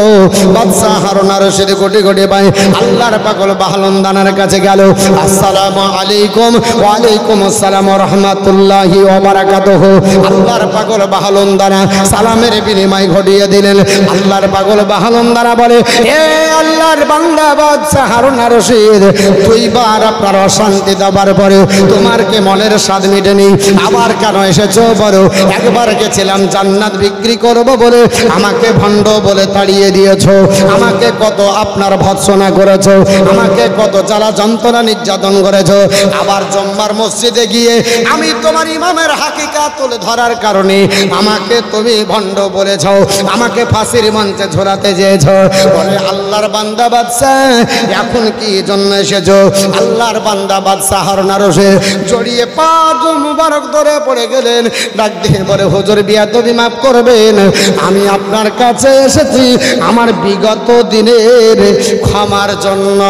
বাদশা হারুন আর রশিদ কোটি কোটি ভাই আল্লাহর পাগল বাহলুমদানার কাছে গেল। আসসালামু আলাইকুম। ওয়া আলাইকুম আসসালাম ওয়া রাহমাতুল্লাহি ওয়া বারাকাতুহু। আল্লাহর পাগল বাহলুমদানা সালামের বিনিময় ঘটিয়ে দিলেন। আল্লাহর পাগল বাহলুমদানা বলে, হে আল্লাহর বান্দা বাদশা হারুন আর রশিদ, দুইবার আপনার অশান্তি দেবার পরে তোমার কে মনের স্বাদ মিটেনি, আবার কেন এসেছো বলো? একবার গেছিলাম জান্নাত বিক্রি করব বলে আমাকে ভণ্ড বলে তাড়িয়ে দিয়েছো, আমাকে কত আপনার ভৎসনা করেছো, আমাকে কত জ্বালা যন্ত্রণা নির্যাতন করেছো। আবার জম্মার মসজিদে গিয়ে আমি তোমার ইমামের হাকিকাত তুলে ধরার কারণে আমাকে তুমি ভণ্ড বলেছো, আমাকে ফাঁসির মঞ্চে ঝোলাতে চেয়েছো। বলে আল্লাহর বান্দা বাদশা, এখন কি জন্য এসেছো? আল্লাহর বান্দা বাদশা হারুন আর রশিদ জড়িয়ে পা মুবারক ধরে পড়ে গেলেন। ডাক দিয়ে বলে, হুজুর বেয়াদবি মাফ করবেন, আমি আপনার কাছে এসেছি আমার বিগত দিনের ক্ষমার জন্য।